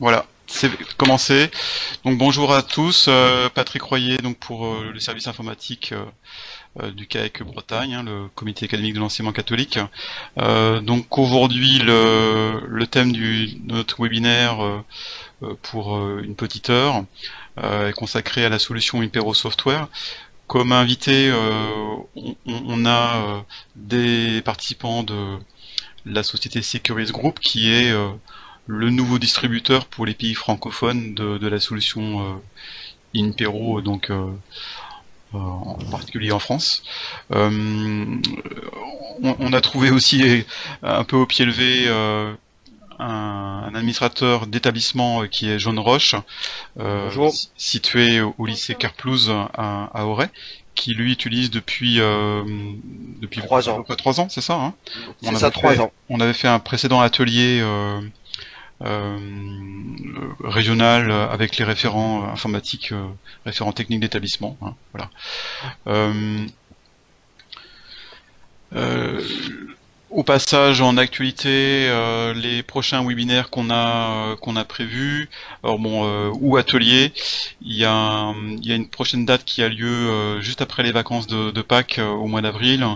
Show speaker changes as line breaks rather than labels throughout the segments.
Voilà, c'est commencé. Donc bonjour à tous, Patrick Royer donc pour le service informatique du CAEC Bretagne, hein, le comité académique de l'enseignement catholique. Donc aujourd'hui le thème de notre webinaire pour une petite heure est consacré à la solution Impero Software. Comme invité, on a des participants de la société Securus Group qui est le nouveau distributeur pour les pays francophones de la solution Impero, donc en particulier en France. On a trouvé aussi un peu au pied levé un administrateur d'établissement qui est John Roche,
Bonjour.
situé au lycée Carplouse à Auray, qui lui utilise depuis
3 ans.
3 ans, c'est ça, hein.
C'est ça, 3 ans.
On avait fait un précédent atelier euh, régional avec les référents informatiques, référents techniques d'établissement, hein, voilà. Euh, euh, Au passage, en actualité, les prochains webinaires qu'on a prévus, alors bon, ou ateliers, il y a une prochaine date qui a lieu juste après les vacances de Pâques au mois d'avril,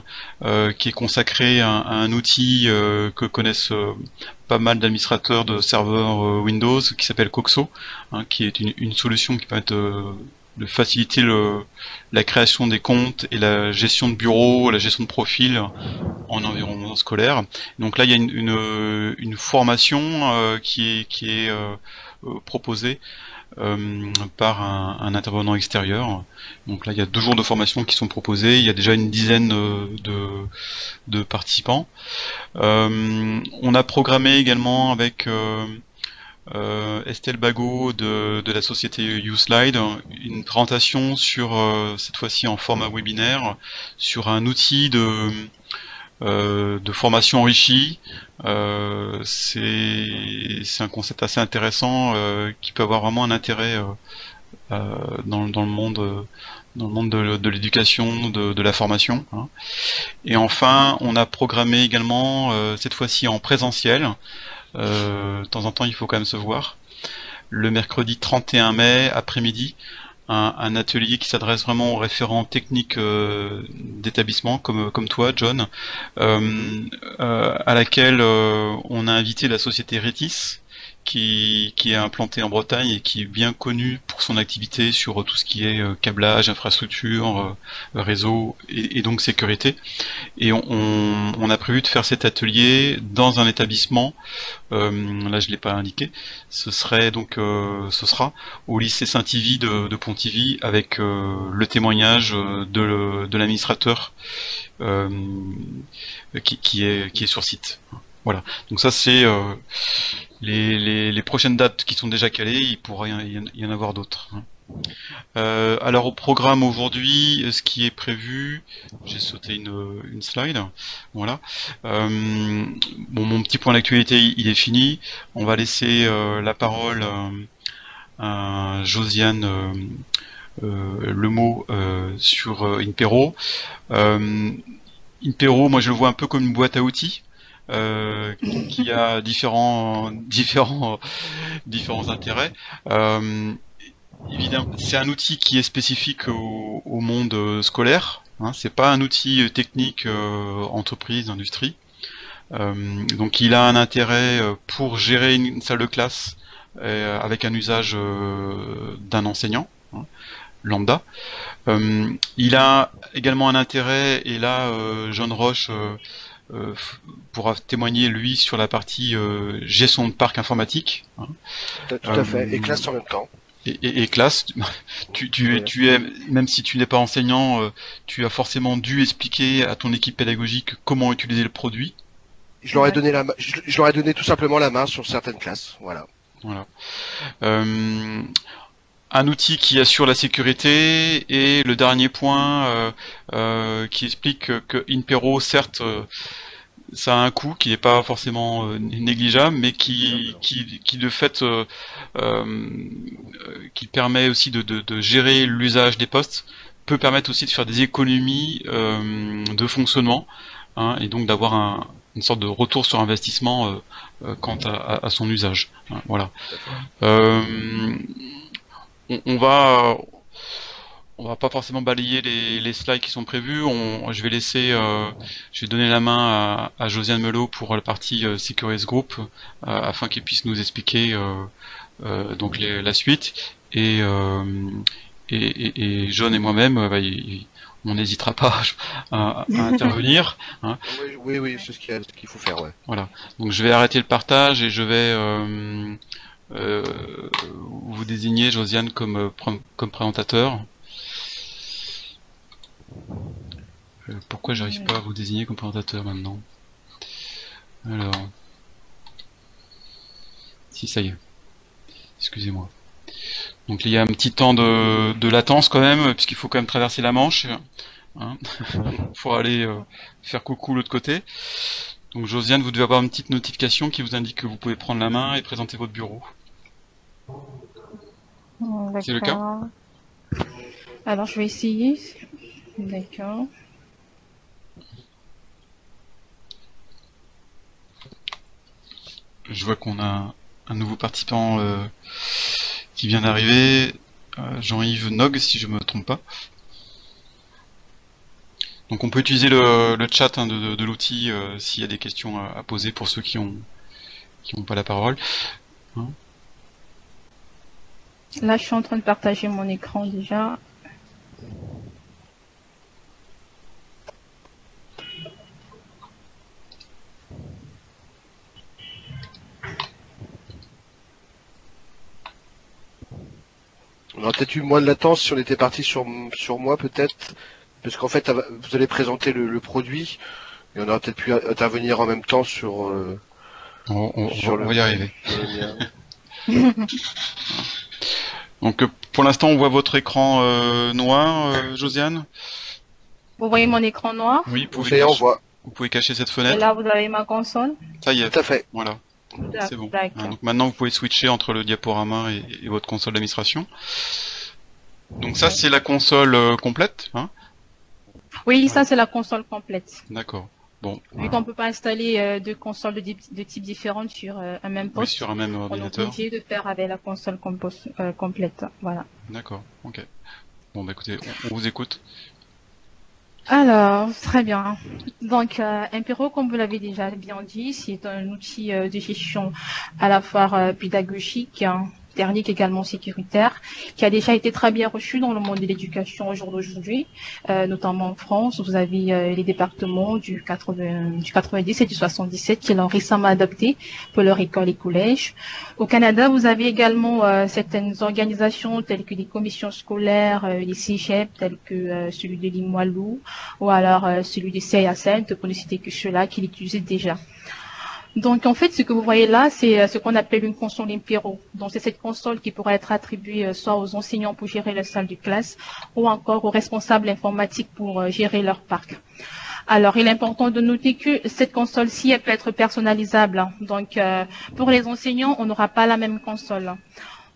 qui est consacrée à un outil que connaissent pas mal d'administrateurs de serveurs Windows, qui s'appelle Coxo, hein, qui est une solution qui permet de faciliter la création des comptes et la gestion de bureau, la gestion de profil en environnement scolaire. Donc là, il y a une formation qui est proposée par un intervenant extérieur. Donc là, il y a 2 jours de formation qui sont proposés. Il y a déjà une dizaine de participants. On a programmé également avec Estelle Bagot de la société YouSlide une présentation sur, cette fois-ci en format webinaire, sur un outil de formation enrichie. C'est un concept assez intéressant qui peut avoir vraiment un intérêt dans le monde de l'éducation, de la formation, hein. Et enfin, on a programmé également cette fois-ci en présentiel. De temps en temps, il faut quand même se voir. Le mercredi 31 mai après-midi, un atelier qui s'adresse vraiment aux référents techniques d'établissement comme toi, John, à laquelle on a invité la société Retis, qui est implantée en Bretagne et qui est bien connue pour son activité sur tout ce qui est câblage, infrastructure, réseau et donc sécurité. Et on a prévu de faire cet atelier dans un établissement. Là, je l'ai pas indiqué. Ce sera au lycée Saint-Yvi de Pontivy avec le témoignage de l'administrateur euh, qui est sur site. Voilà. Donc ça, c'est les prochaines dates qui sont déjà calées. Il pourra y en avoir d'autres, hein. Alors au programme aujourd'hui, ce qui est prévu, j'ai sauté une slide, voilà. Bon, mon petit point d'actualité, il est fini. On va laisser la parole à Josiane Lemot sur Impero. Impero, moi je le vois un peu comme une boîte à outils. Qui a différents intérêts. Évidemment, c'est un outil qui est spécifique au monde scolaire, hein, c'est pas un outil technique entreprise, industrie. Donc il a un intérêt pour gérer une salle de classe avec un usage d'un enseignant, hein, lambda. Il a également un intérêt, et là John Roche euh, pourra témoigner lui sur la partie gestion de parc informatique, hein.
Tout à fait. Et
Euh,
classe en même temps.
et classe,
Voilà.
tu es, même si tu n'es pas enseignant, tu as forcément dû expliquer à ton équipe pédagogique comment utiliser le produit.
Je leur ai donné je leur ai donné tout simplement la main sur certaines classes. Voilà.
Voilà. Euh, un outil qui assure la sécurité, et le dernier point qui explique que Impero, certes, ça a un coût qui n'est pas forcément négligeable, mais qui de fait euh, qui permet aussi de gérer l'usage des postes, peut permettre aussi de faire des économies de fonctionnement, hein, et donc d'avoir une sorte de retour sur investissement quant à son usage. Hein, voilà. On va pas forcément balayer les slides qui sont prévus. Je vais laisser, je vais donner la main à Josiane Melot pour la partie Security Group afin qu'il puisse nous expliquer donc la suite et John et moi-même, on n'hésitera pas à intervenir. Hein.
Oui, c'est ce qu'il faut faire, ouais.
Voilà. Donc je vais arrêter le partage et je vais vous désigner Josiane comme présentateur. Pourquoi j'arrive pas à vous désigner comme présentateur maintenant? Alors, si ça y est. Excusez-moi. Donc il y a un petit temps de latence quand même, puisqu'il faut quand même traverser la Manche, hein, pour aller faire coucou de l'autre côté. Donc Josiane, vous devez avoir une petite notification qui vous indique que vous pouvez prendre la main et présenter votre bureau. C'est le cas?
Alors je vais essayer. D'accord.
Je vois qu'on a un nouveau participant qui vient d'arriver, Jean-Yves Nog, si je me trompe pas. Donc on peut utiliser le chat de l'outil s'il y a des questions à poser pour ceux qui ont pas la parole. Hein?
Là, je suis en train de partager mon écran déjà.
On aurait peut-être eu moins de latence si on était parti sur moi, peut-être. Parce qu'en fait, vous allez présenter le produit. Et on aurait peut-être pu intervenir en même temps sur...
on va y arriver. Donc pour l'instant, on voit votre écran noir, Josiane.
Vous voyez mon écran noir?
Oui,
on voit.
Vous pouvez cacher cette fenêtre.
Et là, vous avez ma console.
Ça y est.
Tout à fait.
Voilà. C'est bon. Hein, donc maintenant, vous pouvez switcher entre le diaporama et votre console d'administration. Donc ça, c'est la console complète, hein?
Oui, ça c'est la console complète.
D'accord. Bon.
Vu qu'on ne peut pas installer deux consoles de type différents sur un même poste,
oui, sur un même ordinateur.
On est obligé de faire avec la console complète. Voilà.
D'accord. Ok. Bon, bah écoutez, on vous écoute.
Alors, très bien. Donc, Impero, comme vous l'avez déjà bien dit, c'est un outil de gestion à la fois pédagogique, technique, également sécuritaire, qui a déjà été très bien reçu dans le monde de l'éducation au jour d'aujourd'hui, notamment en France. Vous avez les départements du 90 et du 77 qui l'ont récemment adopté pour leur école et collège. Au Canada, vous avez également certaines organisations telles que les commissions scolaires, les cégep, tels que celui de Limoilou, ou alors celui de CIACENT, pour ne citer que ceux-là, qui l'utilisent déjà. Donc, en fait, ce que vous voyez là, c'est ce qu'on appelle une console Impero. Donc, c'est cette console qui pourrait être attribuée soit aux enseignants pour gérer la salle de classe ou encore aux responsables informatiques pour gérer leur parc. Alors, il est important de noter que cette console-ci, elle peut être personnalisable. Donc, pour les enseignants, on n'aura pas la même console.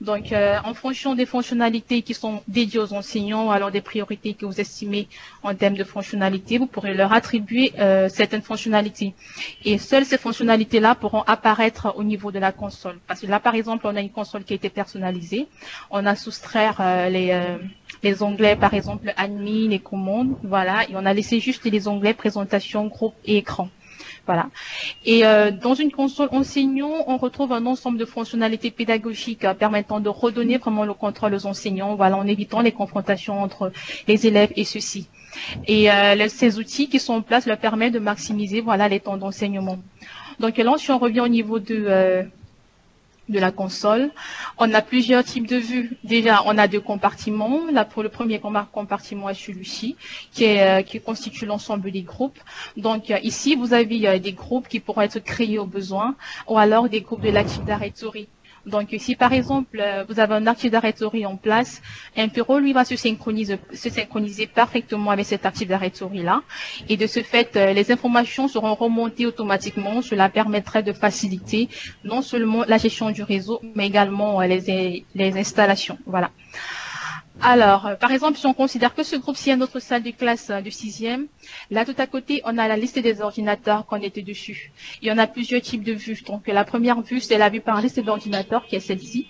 Donc, en fonction des fonctionnalités qui sont dédiées aux enseignants, ou alors des priorités que vous estimez en termes de fonctionnalités, vous pourrez leur attribuer certaines fonctionnalités. Et seules ces fonctionnalités-là pourront apparaître au niveau de la console. Parce que là, par exemple, on a une console qui a été personnalisée. On a soustrait les onglets, par exemple, admin et commandes, voilà. Et on a laissé juste les onglets présentation, groupe et écran. Voilà. Et dans une console enseignant, on retrouve un ensemble de fonctionnalités pédagogiques permettant de redonner vraiment le contrôle aux enseignants, voilà, en évitant les confrontations entre les élèves et ceux-ci. Et ces outils qui sont en place leur permettent de maximiser, voilà, les temps d'enseignement. Donc là, si on revient au niveau de la console, on a plusieurs types de vues. Déjà, on a deux compartiments. Là, pour le premier compartiment est celui-ci, qui constitue l'ensemble des groupes. Donc, ici, vous avez des groupes qui pourront être créés au besoin, ou alors des groupes de l'Active Directory. Donc, si par exemple, vous avez un Active Directory en place, Impero, lui, va se synchroniser parfaitement avec cet Active Directory-là. Et de ce fait, les informations seront remontées automatiquement. Cela permettrait de faciliter non seulement la gestion du réseau, mais également les installations. Voilà. Alors, par exemple, si on considère que ce groupe-ci est notre salle de classe de sixième, là tout à côté, on a la liste des ordinateurs qu'on était dessus. Il y en a plusieurs types de vues. Donc, la première vue, c'est la vue par liste d'ordinateurs, qui est celle-ci.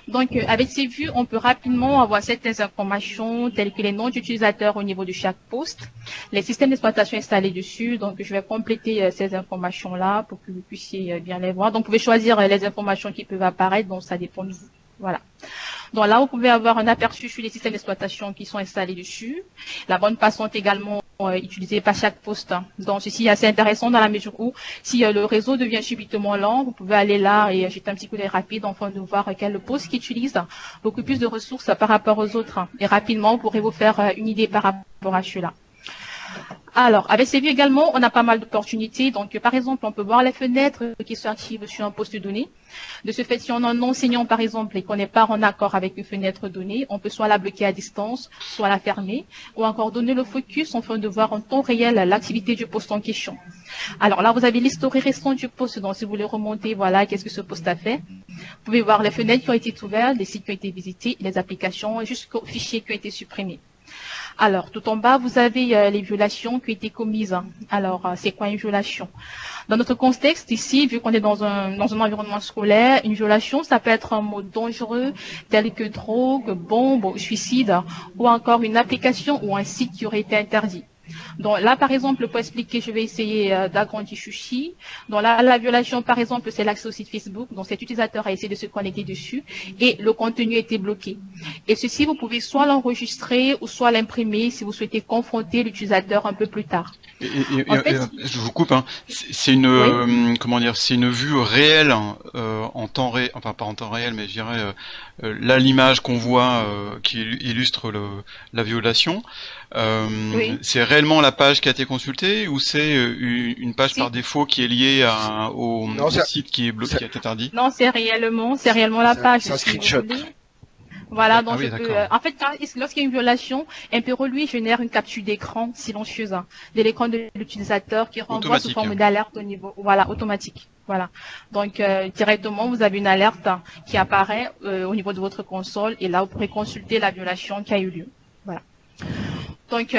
Donc, avec ces vues, on peut rapidement avoir certaines informations telles que les noms d'utilisateurs au niveau de chaque poste, les systèmes d'exploitation installés dessus. Donc, je vais compléter ces informations-là pour que vous puissiez bien les voir. Donc, vous pouvez choisir les informations qui peuvent apparaître, donc ça dépend de vous. Voilà. Donc là, vous pouvez avoir un aperçu sur les systèmes d'exploitation qui sont installés dessus. La bande passante également utilisée par chaque poste. Donc ceci est assez intéressant dans la mesure où si le réseau devient subitement lent, vous pouvez aller là et jeter un petit coup d'œil rapide afin de voir quel poste qui utilise beaucoup plus de ressources par rapport aux autres. Et rapidement, vous pourrez vous faire une idée par rapport à cela. Alors, avec ces vues également, on a pas mal d'opportunités. Donc, par exemple, on peut voir les fenêtres qui s'activent sur un poste donné. De ce fait, si on a un enseignant, par exemple, et qu'on n'est pas en accord avec une fenêtre donnée, on peut soit la bloquer à distance, soit la fermer, ou encore donner le focus afin de voir en temps réel l'activité du poste en question. Alors là, vous avez l'historique récent du poste. Donc, si vous voulez remonter, voilà, qu'est-ce que ce poste a fait. Vous pouvez voir les fenêtres qui ont été ouvertes, les sites qui ont été visités, les applications, jusqu'aux fichiers qui ont été supprimés. Alors, tout en bas, vous avez les violations qui ont été commises. Alors, c'est quoi une violation? Dans notre contexte ici, vu qu'on est dans un environnement scolaire, une violation, ça peut être un mot dangereux tel que drogue, bombe, ou suicide, ou encore une application ou un site qui aurait été interdit. Donc là, par exemple, pour expliquer, je vais essayer d'agrandir Chuchi. Donc là, la violation, par exemple, c'est l'accès au site Facebook. Donc cet utilisateur a essayé de se connecter dessus et le contenu a été bloqué. Et ceci, vous pouvez soit l'enregistrer ou soit l'imprimer si vous souhaitez confronter l'utilisateur un peu plus tard.
Je vous coupe, hein. C'est une comment dire, c'est une vue réelle en temps réel, enfin pas en temps réel, mais je dirais là l'image qu'on voit qui illustre la violation. C'est réellement la page qui a été consultée ou c'est une page par défaut qui est liée au site qui est bloqué, qui est interdit?
Non, c'est réellement la page.
C'est un screenshot.
Voilà, donc en fait, lorsqu'il y a une violation, Impero lui génère une capture d'écran silencieuse de l'écran de l'utilisateur qui renvoie sous forme d'alerte au niveau, voilà, automatique. Voilà. Donc directement, vous avez une alerte qui apparaît au niveau de votre console et là, vous pourrez consulter la violation qui a eu lieu. Voilà. Donc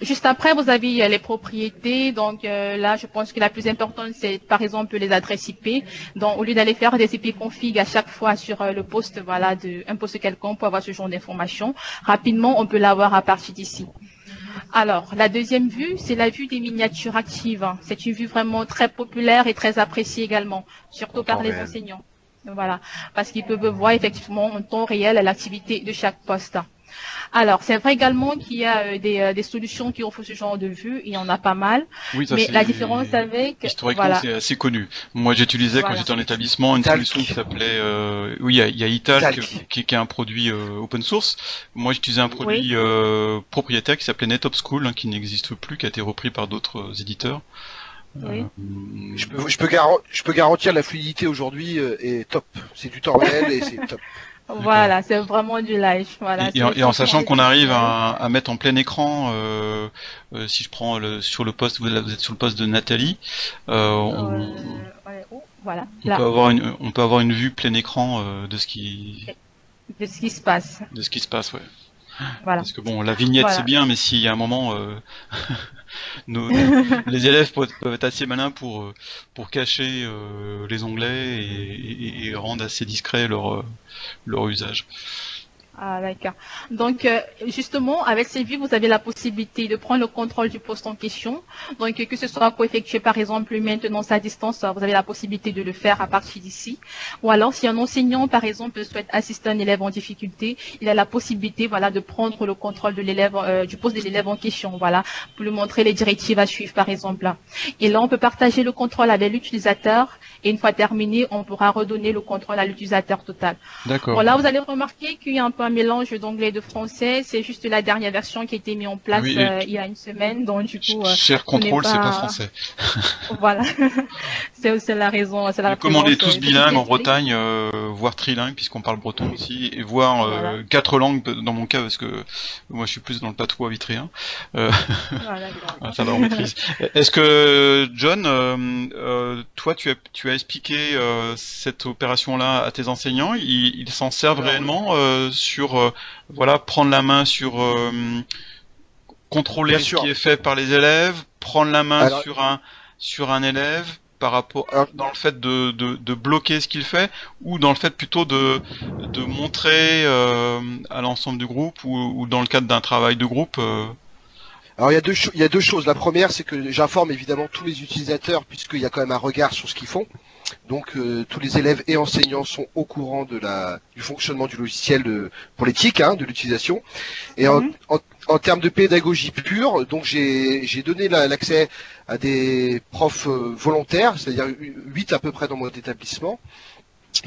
juste après, vous avez les propriétés. Donc là, je pense que la plus importante, c'est par exemple les adresses IP. Donc au lieu d'aller faire des IP config à chaque fois sur le poste, voilà, un poste quelconque pour avoir ce genre d'informations, rapidement, on peut l'avoir à partir d'ici. Alors, la deuxième vue, c'est la vue des miniatures actives. C'est une vue vraiment très populaire et très appréciée également, surtout par les enseignants. Voilà, parce qu'ils peuvent voir effectivement en temps réel l'activité de chaque poste. Alors, c'est vrai également qu'il y a des solutions qui offrent ce genre de vue, il y en a pas mal.
Oui, ça,
mais la différence avec...
Historiquement, voilà, c'est assez connu. Moi, j'utilisais quand j'étais en établissement une solution qui s'appelait... oui, il y a Italk qui est un produit open source. Moi, j'utilisais un produit propriétaire qui s'appelait NetOp School, hein, qui n'existe plus, qui a été repris par d'autres éditeurs.
Oui.
Je peux garantir la fluidité aujourd'hui est top. C'est du temps réel et c'est top.
Voilà, c'est vraiment du live. Voilà,
et en sachant qu'on arrive à mettre en plein écran, si je prends sur le poste, vous êtes sur le poste de Nathalie,
voilà.
On peut avoir une vue plein écran de ce qui
se passe.
De ce qui se passe, ouais.
Voilà.
Parce que bon, la vignette c'est bien, mais s'il y a un moment, les élèves peuvent être assez malins pour cacher les onglets et rendre assez discret leur usage.
Ah, d'accord. Donc, justement, avec ces vues, vous avez la possibilité de prendre le contrôle du poste en question. Donc, que ce soit pour effectuer, par exemple, une maintenance à distance, vous avez la possibilité de le faire à partir d'ici. Ou alors, si un enseignant, par exemple, souhaite assister un élève en difficulté, il a la possibilité, voilà, de prendre le contrôle de l'élève, du poste de l'élève en question, voilà, pour lui montrer les directives à suivre, par exemple. Et là, on peut partager le contrôle avec l'utilisateur. Et une fois terminé, on pourra redonner le contrôle à l'utilisateur total.
D'accord.
Bon, là, vous allez remarquer qu'il y a un peu un mélange d'anglais et de français. C'est juste la dernière version qui a été mise en place il y a une semaine. Donc, du coup,
Share Control, c'est pas français.
Voilà. c'est la raison.
Comme on est tous bilingues en Bretagne, voire trilingues, puisqu'on parle breton aussi, et voire 4 langues dans mon cas, parce que moi je suis plus dans le patois vitréen. Ça va, on maîtrise. Est-ce que, John, toi, tu as expliqué cette opération-là à tes enseignants? Ils s'en servent réellement sur voilà, prendre la main sur contrôler
Bien
ce
sûr.
qui est fait par les élèves, prendre la main
Alors-
sur un élève par rapport
Alors-
dans le fait de bloquer ce qu'il fait, ou dans le fait plutôt de montrer à l'ensemble du groupe, ou dans le cadre d'un travail de groupe.
Alors il y a deux choses. La première, c'est que j'informe évidemment tous les utilisateurs puisqu'il y a quand même un regard sur ce qu'ils font. Donc tous les élèves et enseignants sont au courant du fonctionnement du logiciel pour l'éthique de l'utilisation. Et en termes de pédagogie pure, donc j'ai donné l'accès à des profs volontaires, c'est-à-dire 8 à peu près dans mon établissement,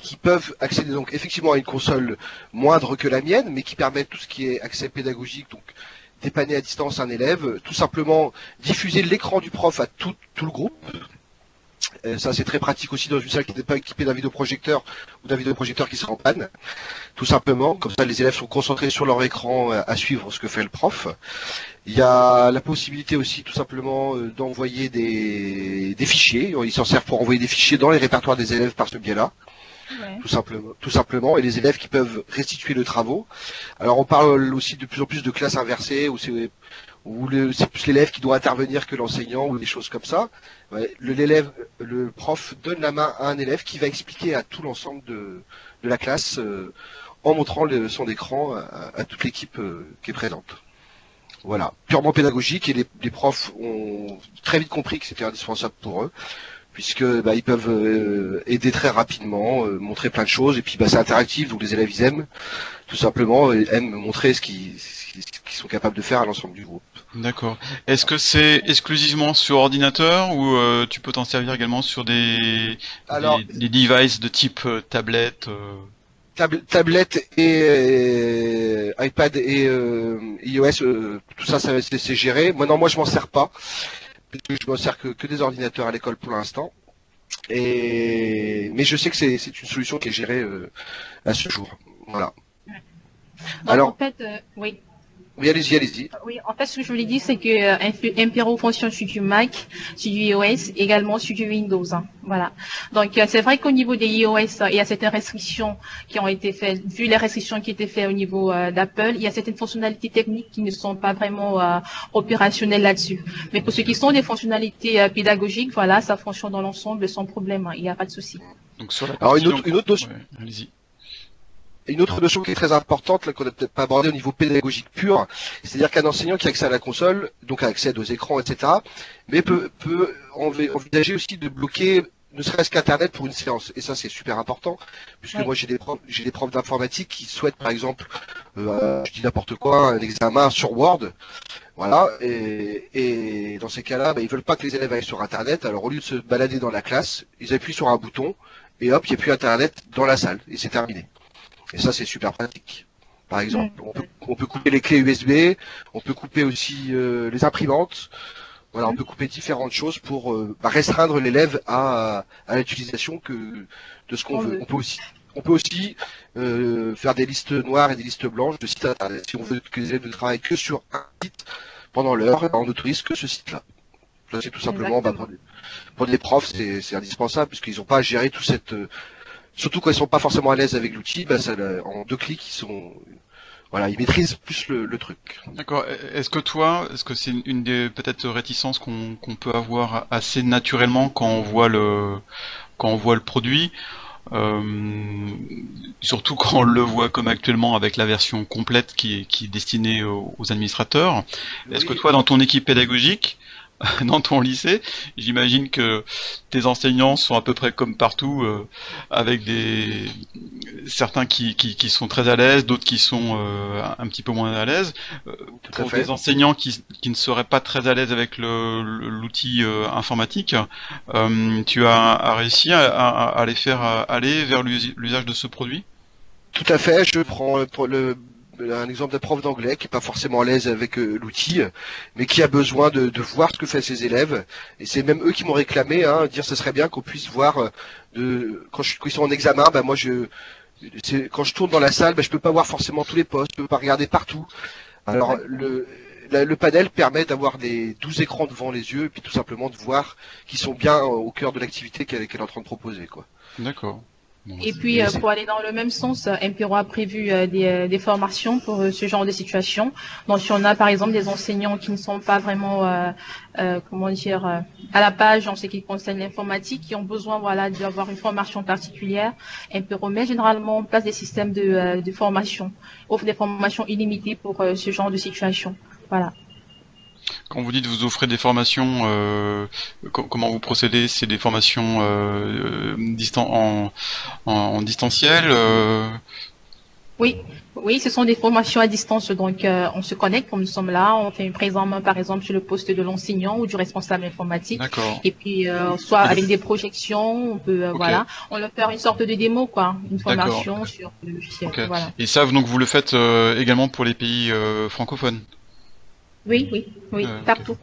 qui peuvent accéder donc effectivement à une console moindre que la mienne, mais qui permet tout ce qui est accès pédagogique, donc dépanner à distance un élève, tout simplement diffuser l'écran du prof à tout le groupe. Ça c'est très pratique aussi dans une salle qui n'est pas équipée d'un vidéoprojecteur ou d'un vidéoprojecteur qui sera en panne. Tout simplement, comme ça les élèves sont concentrés sur leur écran à suivre ce que fait le prof. Il y a la possibilité aussi tout simplement d'envoyer des fichiers. Ils s'en servent pour envoyer des fichiers dans les répertoires des élèves par ce biais-là.
Ouais.
Tout simplement, et les élèves qui peuvent restituer le travaux. Alors on parle aussi de plus en plus de classes inversées où c'est plus l'élève qui doit intervenir que l'enseignant ou des choses comme ça. Ouais, le prof donne la main à un élève qui va expliquer à tout l'ensemble de la classe en montrant son écran à toute l'équipe qui est présente. Voilà, purement pédagogique, et les profs ont très vite compris que c'était indispensable pour eux, puisque ils peuvent aider très rapidement, montrer plein de choses, et puis c'est interactif, donc les élèves ils aiment, tout simplement, aiment montrer ce qu'ils sont capables de faire à l'ensemble du groupe.
D'accord. Est-ce que c'est exclusivement sur ordinateur, ou tu peux t'en servir également sur des devices de type tablette
Tablette et iPad et iOS, tout ça c'est géré. Moi je m'en sers pas. Je m'en sers que des ordinateurs à l'école pour l'instant. Mais je sais que c'est une solution qui est gérée à ce jour. Voilà.
Donc,
Alors,
en fait, oui.
oui, allez-y.
Oui, en fait, ce que je voulais dire, c'est que Impero fonctionne sur du Mac, sur du iOS, également sur du Windows. Voilà. Donc, c'est vrai qu'au niveau des iOS, il y a certaines restrictions qui ont été faites, vu les restrictions qui étaient faites au niveau d'Apple, il y a certaines fonctionnalités techniques qui ne sont pas vraiment opérationnelles là-dessus. Mais pour ce qui sont des fonctionnalités pédagogiques, voilà, ça fonctionne dans l'ensemble sans problème. Il n'y a pas de souci.
Donc sur la
Alors
partie
une autre notion.
Ouais, allez-y.
Une autre notion qui est très importante, là, qu'on n'a peut-être pas abordée au niveau pédagogique pur, c'est-à-dire qu'un enseignant qui a accès à la console, donc accède aux écrans, etc., mais peut envisager aussi de bloquer ne serait-ce qu'Internet pour une séance. Et ça, c'est super important, puisque moi, j'ai des profs d'informatique qui souhaitent, par exemple, je dis n'importe quoi, un examen sur Word, voilà, et dans ces cas-là, ils veulent pas que les élèves aillent sur Internet, alors au lieu de se balader dans la classe, ils appuient sur un bouton, et hop, il n'y a plus Internet dans la salle, et c'est terminé. Et ça, c'est super pratique. Par exemple, on peut couper les clés USB, on peut couper aussi les imprimantes. Voilà, on peut couper différentes choses pour restreindre l'élève à l'utilisation de ce qu'on veut. On peut aussi faire des listes noires et des listes blanches de sites internet. Si on veut que les élèves ne travaillent que sur un site pendant l'heure, on n'autorise que ce site-là. Ça, c'est tout simplement, pour des profs, c'est indispensable, puisqu'ils n'ont pas à gérer tout cette surtout quand ils sont pas forcément à l'aise avec l'outil, en 2 clics, ils maîtrisent plus le truc.
D'accord. Est-ce que c'est une des peut-être réticences qu'on peut avoir assez naturellement quand on voit le produit, surtout quand on le voit comme actuellement avec la version complète qui est destinée aux administrateurs. Est-ce que toi, dans ton équipe pédagogique, dans ton lycée, j'imagine que tes enseignants sont à peu près comme partout, avec certains qui sont très à l'aise, d'autres qui sont un petit peu moins à l'aise. Pour des enseignants qui ne seraient pas très à l'aise avec l'outil informatique, tu as réussi à les faire aller vers l'usage de ce produit?
Tout à fait. Je prends un exemple d'un prof d'anglais qui est pas forcément à l'aise avec l'outil, mais qui a besoin de voir ce que fait ses élèves. Et c'est même eux qui m'ont réclamé, dire ce serait bien qu'on puisse voir quand ils sont en examen, quand je tourne dans la salle, je peux pas voir forcément tous les postes, je peux pas regarder partout. Alors le panel permet d'avoir des 12 écrans devant les yeux et puis tout simplement de voir qu'ils sont bien au cœur de l'activité qu'elle est en train de proposer, quoi.
D'accord. Bon,
Et puis, pour aller dans le même sens, Impero a prévu des formations pour ce genre de situation. Donc, si on a par exemple des enseignants qui ne sont pas vraiment, comment dire, à la page en ce qui concerne l'informatique, qui ont besoin, voilà, d'avoir une formation particulière, Impero met généralement en place des systèmes de formation, offre des formations illimitées pour ce genre de situation. Voilà.
quand vous dites vous offrez des formations, comment vous procédez? C'est des formations en distanciel
Oui, oui, ce sont des formations à distance. Donc, on se connecte comme nous sommes là. On fait une prise en main, par exemple, sur le poste de l'enseignant ou du responsable informatique.
D'accord.
Et puis, soit
Et le-
avec des projections, on peut,
Ok,
voilà, on leur fait une sorte de démo, quoi, une
d'accord.
formation sur le logiciel.
Ok.
Voilà.
Et ça, donc vous le faites également pour les pays francophones.
Oui, oui, oui,
Ok.
partout.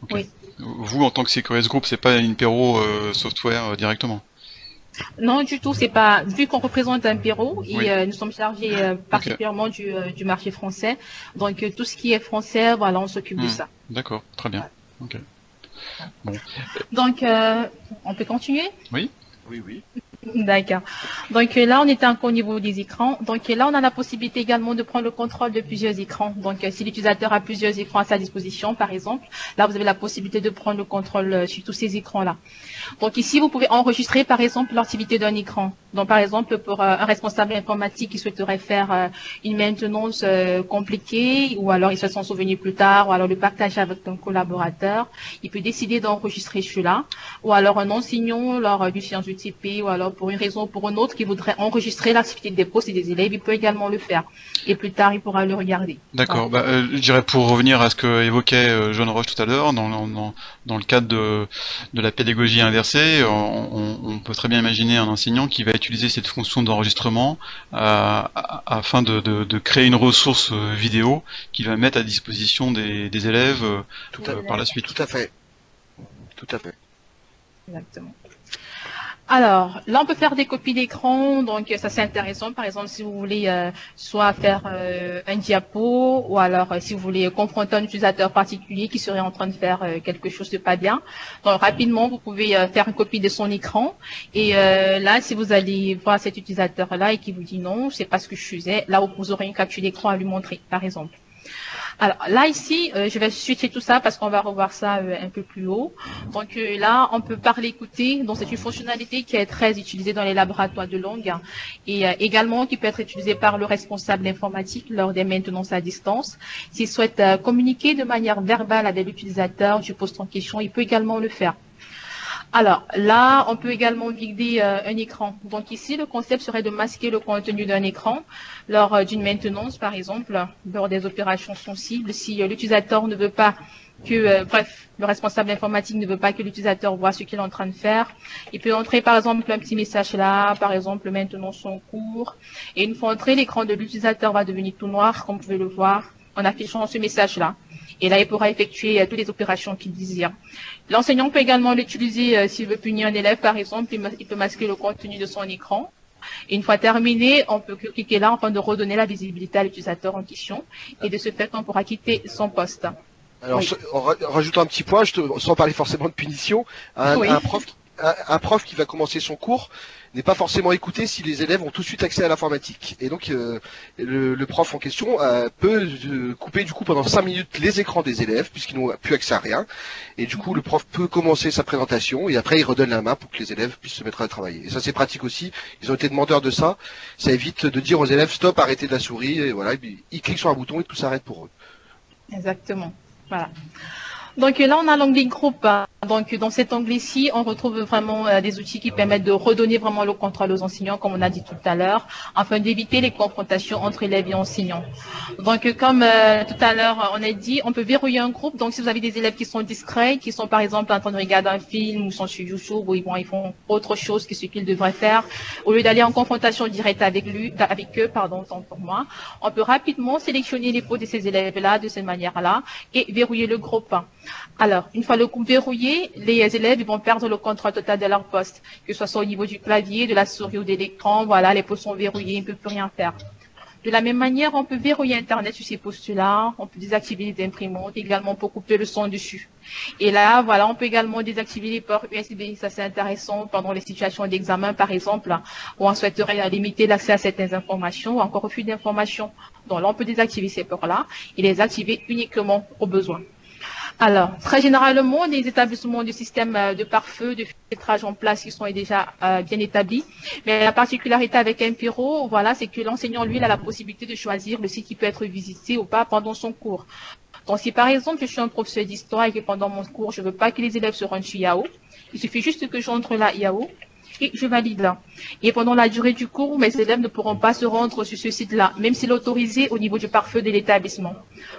Ok.
Oui.
Vous, en tant que CQRS Group, c'est pas Impero Software directement.
Non, du tout. C'est pas vu qu'on représente un bureau et
Oui.
nous sommes chargés
Ok.
particulièrement du marché français. Donc, tout ce qui est français, voilà, on s'occupe de
Hmm.
ça.
D'accord. Très bien. Ok. Bon.
Donc, on peut continuer?
Oui.
Oui, oui.
D'accord. Donc là, on était encore au niveau des écrans. Donc là, on a la possibilité également de prendre le contrôle de plusieurs écrans. Donc si l'utilisateur a plusieurs écrans à sa disposition, par exemple, là, vous avez la possibilité de prendre le contrôle sur tous ces écrans-là. Donc ici, vous pouvez enregistrer, par exemple, l'activité d'un écran. Donc par exemple, pour un responsable informatique qui souhaiterait faire une maintenance compliquée, ou alors il souhaite s'en souvenir plus tard, ou alors le partager avec un collaborateur, il peut décider d'enregistrer cela. Ou alors un enseignant lors du séance du TP, ou alors pour une raison ou pour une autre qui voudrait enregistrer l'activité des postes et des élèves, il peut également le faire. Et plus tard, il pourra le regarder.
D'accord.
Voilà.
Je dirais pour revenir à ce que évoquait John Roche tout à l'heure, dans le cadre de la pédagogie inversée, on peut très bien imaginer un enseignant qui va utiliser cette fonction d'enregistrement afin de créer une ressource vidéo qu'il va mettre à disposition des élèves
Tout
par la suite.
tout à fait. Tout à fait.
Exactement. Alors, là, on peut faire des copies d'écran, donc ça c'est intéressant. Par exemple, si vous voulez soit faire un diapo, ou alors si vous voulez confronter un utilisateur particulier qui serait en train de faire quelque chose de pas bien. Donc, rapidement, vous pouvez faire une copie de son écran. Et là, si vous allez voir cet utilisateur-là et qui vous dit non, c'est pas ce que je faisais, là, vous aurez une capture d'écran à lui montrer, par exemple. Alors là ici, je vais switcher tout ça parce qu'on va revoir ça un peu plus haut. Donc là, on peut parler écouter. Donc c'est une fonctionnalité qui est très utilisée dans les laboratoires de langue et également qui peut être utilisée par le responsable informatique lors des maintenances à distance. S'il souhaite communiquer de manière verbale avec l'utilisateur du poste en question, il peut également le faire. Alors là, on peut également vider un écran. Donc ici, le concept serait de masquer le contenu d'un écran lors d'une maintenance, par exemple, lors des opérations sensibles. Si l'utilisateur ne veut pas que, bref, le responsable informatique ne veut pas que l'utilisateur voit ce qu'il est en train de faire, il peut entrer par exemple un petit message là, par exemple maintenance en cours. Et une fois entré, l'écran de l'utilisateur va devenir tout noir, comme vous pouvez le voir, en affichant ce message-là. Et là, il pourra effectuer toutes les opérations qu'il désire. L'enseignant peut également l'utiliser s'il veut punir un élève, par exemple, il peut masquer le contenu de son écran. Et une fois terminé, on peut cliquer là afin de redonner la visibilité à l'utilisateur en question. Et de ce fait, on pourra quitter son poste.
Alors,
Oui.
en rajoutant un petit point, sans parler forcément de punition,
Oui.
un prof qui va commencer son cours n'est pas forcément écouté si les élèves ont tout de suite accès à l'informatique. Et donc, le prof en question peut couper du coup pendant 5 minutes les écrans des élèves puisqu'ils n'ont plus accès à rien. Et du coup, le prof peut commencer sa présentation et après il redonne la main pour que les élèves puissent se mettre à travailler. Et ça, c'est pratique aussi. Ils ont été demandeurs de ça. Ça évite de dire aux élèves stop, arrêtez de la souris. Et voilà, ils cliquent sur un bouton et tout s'arrête pour eux.
Exactement. Voilà. Donc là, on a l'onglet groupe. Donc dans cet onglet-ci, on retrouve vraiment des outils qui permettent de redonner vraiment le contrôle aux enseignants, comme on a dit tout à l'heure, afin d'éviter les confrontations entre élèves et enseignants. Donc comme tout à l'heure on a dit, on peut verrouiller un groupe. Donc si vous avez des élèves qui sont discrets, qui sont par exemple en train de regarder un film ou sont sur YouTube ou ils font autre chose que ce qu'ils devraient faire, au lieu d'aller en confrontation directe avec eux, tant pour moi, on peut rapidement sélectionner les pots de ces élèves-là de cette manière-là et verrouiller le groupe. Alors, une fois le groupe verrouillé, les élèves vont perdre le contrôle total de leur poste, que ce soit au niveau du clavier, de la souris ou de l'écran. Voilà, les postes sont verrouillés, ils ne peuvent plus rien faire. De la même manière, on peut verrouiller Internet sur ces postes-là, on peut désactiver les imprimantes, également pour couper le son dessus. Et là, voilà, on peut également désactiver les ports USB, ça c'est intéressant pendant les situations d'examen, par exemple, où on souhaiterait limiter l'accès à certaines informations ou encore refus d'informations. Donc là, on peut désactiver ces ports-là et les activer uniquement au besoin. Alors, très généralement, les établissements de systèmes de pare-feu, de filtrage en place qui sont déjà bien établis. Mais la particularité avec Impero, voilà, c'est que l'enseignant, lui, il a la possibilité de choisir le site qui peut être visité ou pas pendant son cours. Donc, si par exemple, je suis un professeur d'histoire et que pendant mon cours, je ne veux pas que les élèves se rendent sur Yahoo, il suffit juste que j'entre là Yahoo et je valide là. Et pendant la durée du cours, mes élèves ne pourront pas se rendre sur ce site-là, même s'il est autorisé au niveau du pare-feu de l'établissement.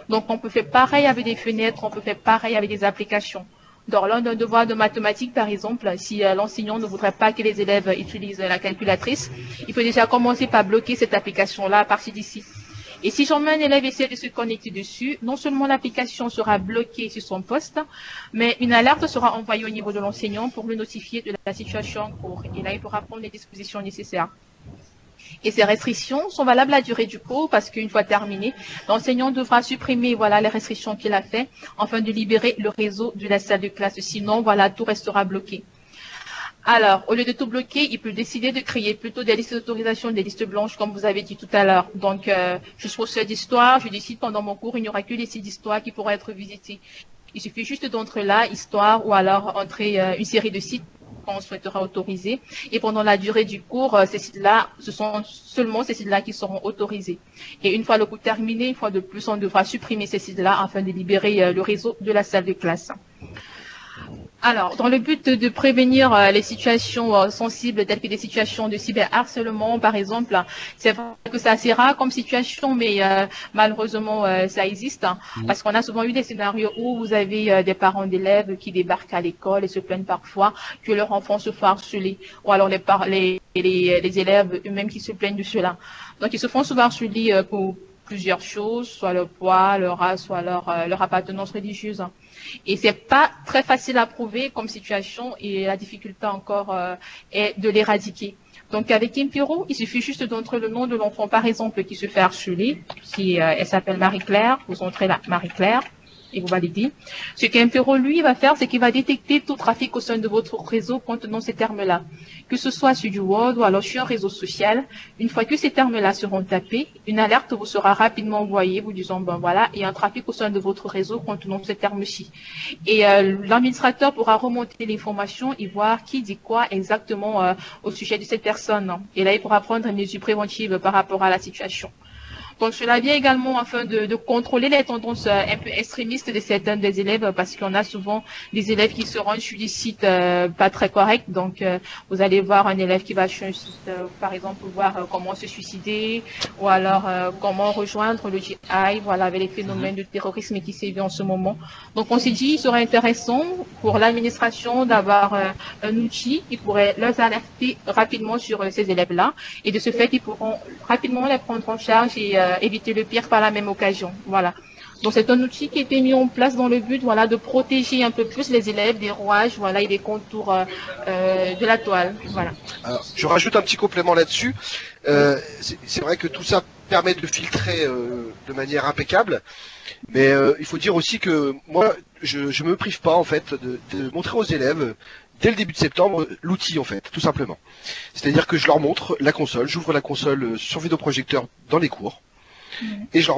Donc, on peut faire pareil avec des fenêtres, on peut faire pareil avec des applications. Dans l'un d'un devoir de mathématiques, par exemple, si l'enseignant ne voudrait pas que les élèves utilisent la calculatrice, il peut déjà commencer par bloquer cette application-là à partir d'ici. Et si j'emmène un élève essayer de se connecter dessus, non seulement l'application sera bloquée sur son poste, mais une alerte sera envoyée au niveau de l'enseignant pour le notifier de la situation en cours. Et là, il pourra prendre les dispositions nécessaires. Et ces restrictions sont valables à la durée du cours parce qu'une fois terminé, l'enseignant devra supprimer voilà, les restrictions qu'il a fait afin de libérer le réseau de la salle de classe. Sinon, voilà, tout restera bloqué. Alors, au lieu de tout bloquer, il peut décider de créer plutôt des listes d'autorisation, des listes blanches, comme vous avez dit tout à l'heure. Donc, je suis professeur d'histoire, je décide pendant mon cours, il n'y aura que les sites d'histoire qui pourront être visités. Il suffit juste d'entrer là, histoire, ou alors entrer une série de sites qu'on souhaitera autoriser. Et pendant la durée du cours, ces sites-là, ce sont seulement ces sites-là qui seront autorisés. Et une fois le cours terminé, une fois de plus, on devra supprimer ces sites-là afin de libérer le réseau de la salle de classe. Alors, dans le but de prévenir les situations sensibles telles que des situations de cyberharcèlement, par exemple, c'est vrai que c'est assez rare comme situation, mais malheureusement, ça existe, parce qu'on a souvent eu des scénarios où vous avez des parents d'élèves qui débarquent à l'école et se plaignent parfois que leur enfant se fait harceler, ou alors les élèves eux-mêmes qui se plaignent de cela. Donc, ils se font souvent harceler pour plusieurs choses, soit leur poids, leur race, soit leur appartenance religieuse. Et c'est pas très facile à prouver comme situation et la difficulté encore est de l'éradiquer. Donc avec Impero, il suffit juste d'entrer le nom de l'enfant, par exemple, qui se fait harceler. Si elle s'appelle Marie-Claire, vous entrez là Marie-Claire et vous validez. Ce qu'Impero, lui, va faire, c'est qu'il va détecter tout trafic au sein de votre réseau contenant ces termes-là. Que ce soit sur du Word ou alors sur un réseau social, une fois que ces termes-là seront tapés, une alerte vous sera rapidement envoyée vous disant, ben voilà, il y a un trafic au sein de votre réseau contenant ces termes-ci. Et l'administrateur pourra remonter l'information et voir qui dit quoi exactement au sujet de cette personne. Et là, il pourra prendre une mesure préventive par rapport à la situation. Donc cela vient également afin de contrôler les tendances un peu extrémistes de certains des élèves, parce qu'on a souvent des élèves qui se rendent sur des sites pas très corrects. Donc vous allez voir un élève qui va sur un site, par exemple, voir comment se suicider, ou alors comment rejoindre le GI, voilà, avec les phénomènes de terrorisme qui sévissent en ce moment. Donc on s'est dit, il serait intéressant pour l'administration d'avoir un outil qui pourrait leur alerter rapidement sur ces élèves-là, et de ce fait, ils pourront rapidement les prendre en charge et éviter le pire par la même occasion. Voilà. Donc c'est un outil qui a été mis en place dans le but, voilà, de protéger un peu plus les élèves des rouages, voilà, et des contours de la toile. Voilà.
Alors, je rajoute un petit complément là-dessus. C'est vrai que tout ça permet de filtrer de manière impeccable, mais il faut dire aussi que moi, je me prive pas en fait de montrer aux élèves dès le début de septembre l'outil en fait, tout simplement. C'est-à-dire que je leur montre la console, j'ouvre la console sur vidéoprojecteur dans les cours. Et je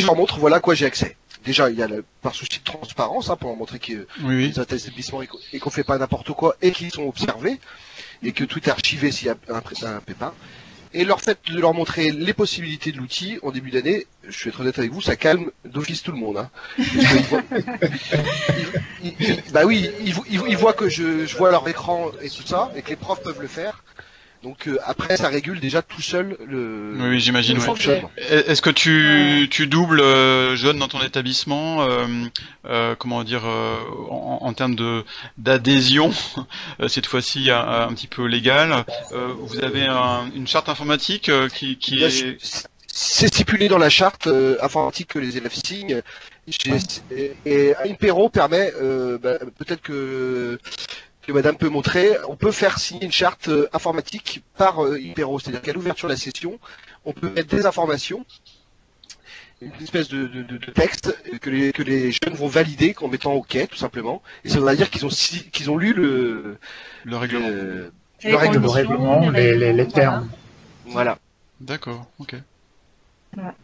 leur montre voilà à quoi j'ai accès. Déjà, il y a par souci de transparence, pour leur montrer que les établissements et qu'on fait pas n'importe quoi et qu'ils sont observés et que tout est archivé s'il y a un pépin. Et le fait de leur montrer les possibilités de l'outil en début d'année, je vais être honnête avec vous, ça calme d'office tout le monde. Bah oui, ils voient que je vois leur écran et tout ça, et que les profs peuvent le faire. Donc après, ça régule déjà tout seul le.
Oui, j'imagine.
Le fonctionnement.
Est-ce que tu doubles jeunes dans ton établissement, comment dire, en termes d'adhésion, cette fois-ci un petit peu légale. Vous avez une charte informatique qui est.
C'est stipulé dans la charte informatique que les élèves signent. Et Impero permet, peut-être que que Madame peut montrer, on peut faire signer une charte informatique par Impero, c'est-à-dire qu'à l'ouverture de la session, on peut mettre des informations, une espèce de texte que les jeunes vont valider en mettant OK, tout simplement. Et ça veut dire qu'ils ont lu le
règlement.
Le
règlement, les termes.
Voilà.
D'accord, ok.
Voilà.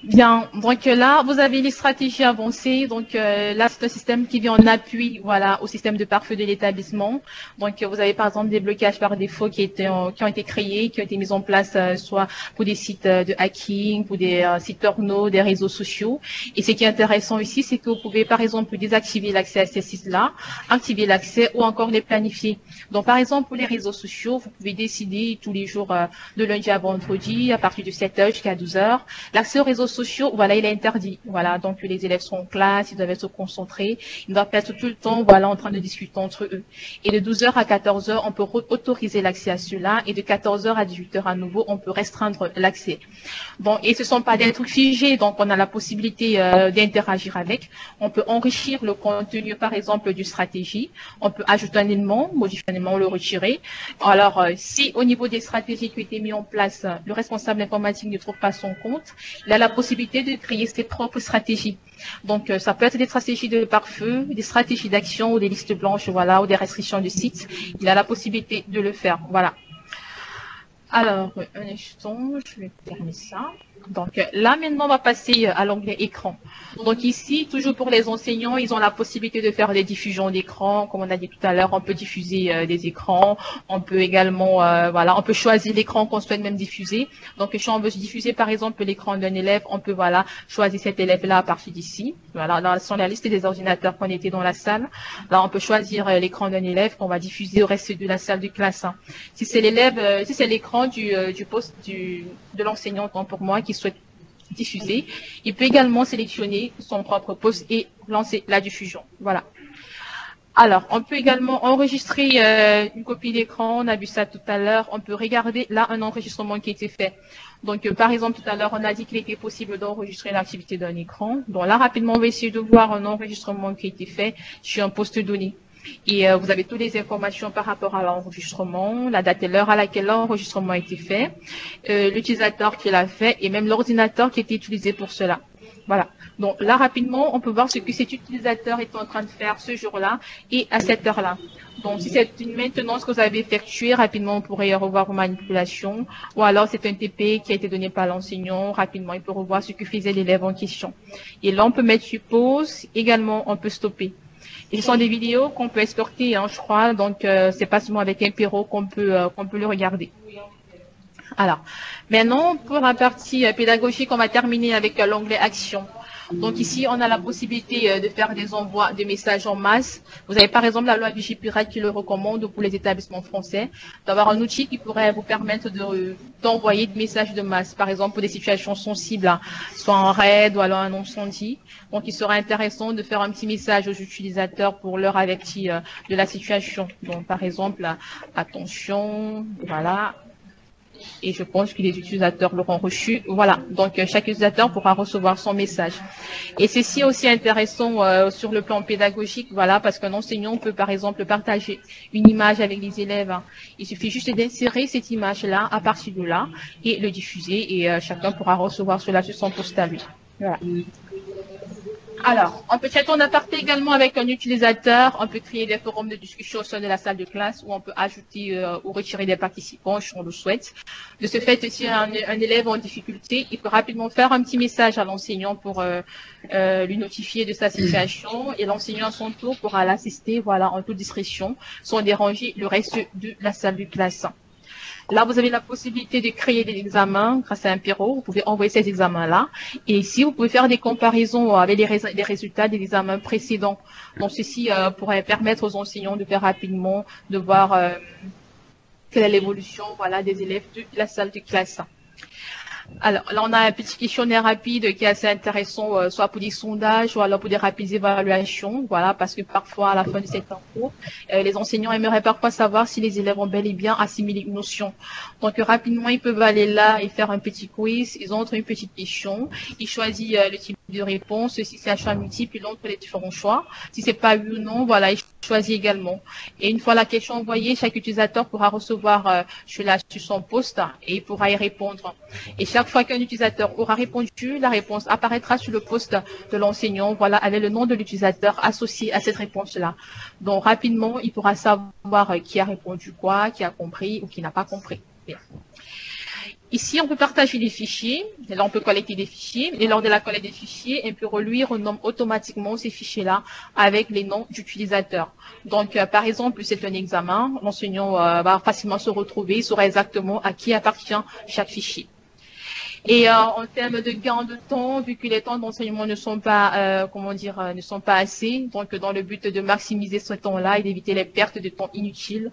Bien, donc là, vous avez les stratégies avancées. Donc là, c'est un système qui vient en appui, voilà, au système de pare-feu de l'établissement. Donc vous avez par exemple des blocages par défaut qui ont été créés, qui ont été mis en place soit pour des sites de hacking, pour des sites porno, des réseaux sociaux. Et ce qui est intéressant ici, c'est que vous pouvez par exemple désactiver l'accès à ces sites-là, activer l'accès ou encore les planifier. Donc par exemple pour les réseaux sociaux, vous pouvez décider tous les jours de lundi à vendredi à partir de 7h jusqu'à 12h. L'accès aux réseaux sociaux, voilà, il est interdit. Voilà, donc les élèves sont en classe, ils doivent être concentrés, ils doivent être tout le temps, voilà, en train de discuter entre eux. Et de 12h à 14h, on peut autoriser l'accès à cela, et de 14h à 18h à nouveau, on peut restreindre l'accès. Bon, et ce sont pas des trucs figés, donc on a la possibilité d'interagir avec. On peut enrichir le contenu, par exemple, d'une stratégie. On peut ajouter un élément, modifier un élément, le retirer. Alors, si au niveau des stratégies qui ont été mises en place, le responsable informatique ne trouve pas son compte, il a la possibilité de créer ses propres stratégies. Donc, ça peut être des stratégies de pare-feu, des stratégies d'action ou des listes blanches, voilà, ou des restrictions de sites. Il a la possibilité de le faire, voilà. Alors, un instant, je vais fermer ça. Donc là, maintenant, on va passer à l'onglet écran. Donc ici, toujours pour les enseignants, ils ont la possibilité de faire des diffusions d'écran. Comme on a dit tout à l'heure, on peut diffuser des écrans. On peut également, voilà, on peut choisir l'écran qu'on souhaite même diffuser. Donc si on veut diffuser, par exemple, l'écran d'un élève, on peut, voilà, choisir cet élève-là à partir d'ici. Voilà, là, sur la liste des ordinateurs qu'on était dans la salle. Là, on peut choisir l'écran d'un élève qu'on va diffuser au reste de la salle de classe. Si c'est l'élève, si c'est l'écran du poste de l'enseignant, pour moi, qui souhaite diffuser, il peut également sélectionner son propre poste et lancer la diffusion. Voilà. Alors, on peut également enregistrer une copie d'écran, on a vu ça tout à l'heure, on peut regarder là un enregistrement qui a été fait. Donc, par exemple, tout à l'heure, on a dit qu'il était possible d'enregistrer l'activité d'un écran. Donc là, rapidement, on va essayer de voir un enregistrement qui a été fait sur un poste donné. Et vous avez toutes les informations par rapport à l'enregistrement, la date et l'heure à laquelle l'enregistrement a été fait, l'utilisateur qui l'a fait et même l'ordinateur qui a été utilisé pour cela. Voilà. Donc là, rapidement, on peut voir ce que cet utilisateur est en train de faire ce jour-là et à cette heure-là. Donc, si c'est une maintenance que vous avez effectuée, rapidement, on pourrait revoir vos manipulations. Ou alors, c'est un TP qui a été donné par l'enseignant. Rapidement, il peut revoir ce que faisait l'élève en question. Et là, on peut mettre sur pause. Également, on peut stopper. Et ce sont des vidéos qu'on peut exporter, hein, je crois. Donc, c'est pas seulement avec Impero qu'on peut le regarder. Alors, maintenant, pour la partie pédagogique, on va terminer avec l'onglet Action. Donc ici, on a la possibilité de faire des envois de messages en masse. Vous avez par exemple la loi Vigipirate qui le recommande pour les établissements français, d'avoir un outil qui pourrait vous permettre d'envoyer des messages de masse, par exemple pour des situations sensibles, hein, soit en raid ou alors un incendie. Donc il serait intéressant de faire un petit message aux utilisateurs pour leur avertir de la situation. Donc par exemple, attention, voilà. Et je pense que les utilisateurs l'auront reçu. Voilà, donc chaque utilisateur pourra recevoir son message. Et ceci est aussi intéressant sur le plan pédagogique, voilà, parce qu'un enseignant peut par exemple partager une image avec les élèves. Hein. Il suffit juste d'insérer cette image-là à partir de là et le diffuser et chacun pourra recevoir cela sur son poste à lui. Voilà. Alors, on peut chatter en aparté également avec un utilisateur. On peut créer des forums de discussion au sein de la salle de classe où on peut ajouter ou retirer des participants si on le souhaite. De ce fait, si un élève en difficulté, il peut rapidement faire un petit message à l'enseignant pour lui notifier de sa situation et l'enseignant à son tour pourra l'assister, voilà, en toute discrétion, sans déranger le reste de la salle de classe. Là, vous avez la possibilité de créer des examens grâce à Impero. Vous pouvez envoyer ces examens-là. Et ici, vous pouvez faire des comparaisons avec les résultats des examens précédents. Donc, ceci pourrait permettre aux enseignants de faire rapidement, de voir quelle est l'évolution, voilà, des élèves de la salle de classe. Alors, là, on a un petit questionnaire rapide qui est assez intéressant, soit pour des sondages ou alors pour des rapides évaluations, voilà, parce que parfois, à la fin de cette cours, les enseignants aimeraient parfois savoir si les élèves ont bel et bien assimilé une notion. Donc, rapidement, ils peuvent aller là et faire un petit quiz, ils entrent une petite question, ils choisissent le type de réponse, si c'est un choix multiple, ils entrent les différents choix. Si c'est pas oui ou non, voilà, ils choisi également. Et une fois la question envoyée, chaque utilisateur pourra recevoir cela sur son poste et pourra y répondre. Et chaque fois qu'un utilisateur aura répondu, la réponse apparaîtra sur le poste de l'enseignant, voilà, avec le nom de l'utilisateur associé à cette réponse-là. Donc rapidement, il pourra savoir qui a répondu quoi, qui a compris ou qui n'a pas compris. Bien. Ici, on peut partager des fichiers. Là, on peut collecter des fichiers. Et lors de la collecte des fichiers, Impero, lui, renomme automatiquement ces fichiers-là avec les noms d'utilisateurs. Donc, par exemple, c'est un examen. L'enseignant va facilement se retrouver, il saura exactement à qui appartient chaque fichier. Et en termes de gain de temps, vu que les temps d'enseignement ne sont pas, ne sont pas assez, donc dans le but de maximiser ce temps-là et d'éviter les pertes de temps inutiles,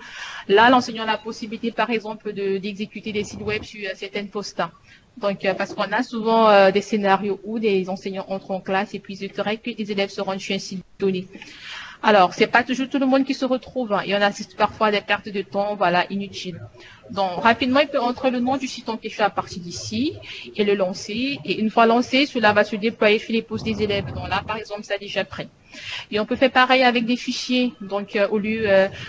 là, l'enseignant a la possibilité, par exemple, d'exécuter des sites web sur certaines postes. Donc, parce qu'on a souvent des scénarios où des enseignants entrent en classe et puis il serait que les élèves se rendent sur un site donné. Alors, c'est pas toujours tout le monde qui se retrouve. Il y en a parfois des pertes de temps, voilà, inutiles. Donc, rapidement, il peut entrer le nom du site en question à partir d'ici et le lancer. Et une fois lancé, cela va se déployer sur les postes des élèves. Donc là, par exemple, ça déjà prêt. Et on peut faire pareil avec des fichiers. Donc, au lieu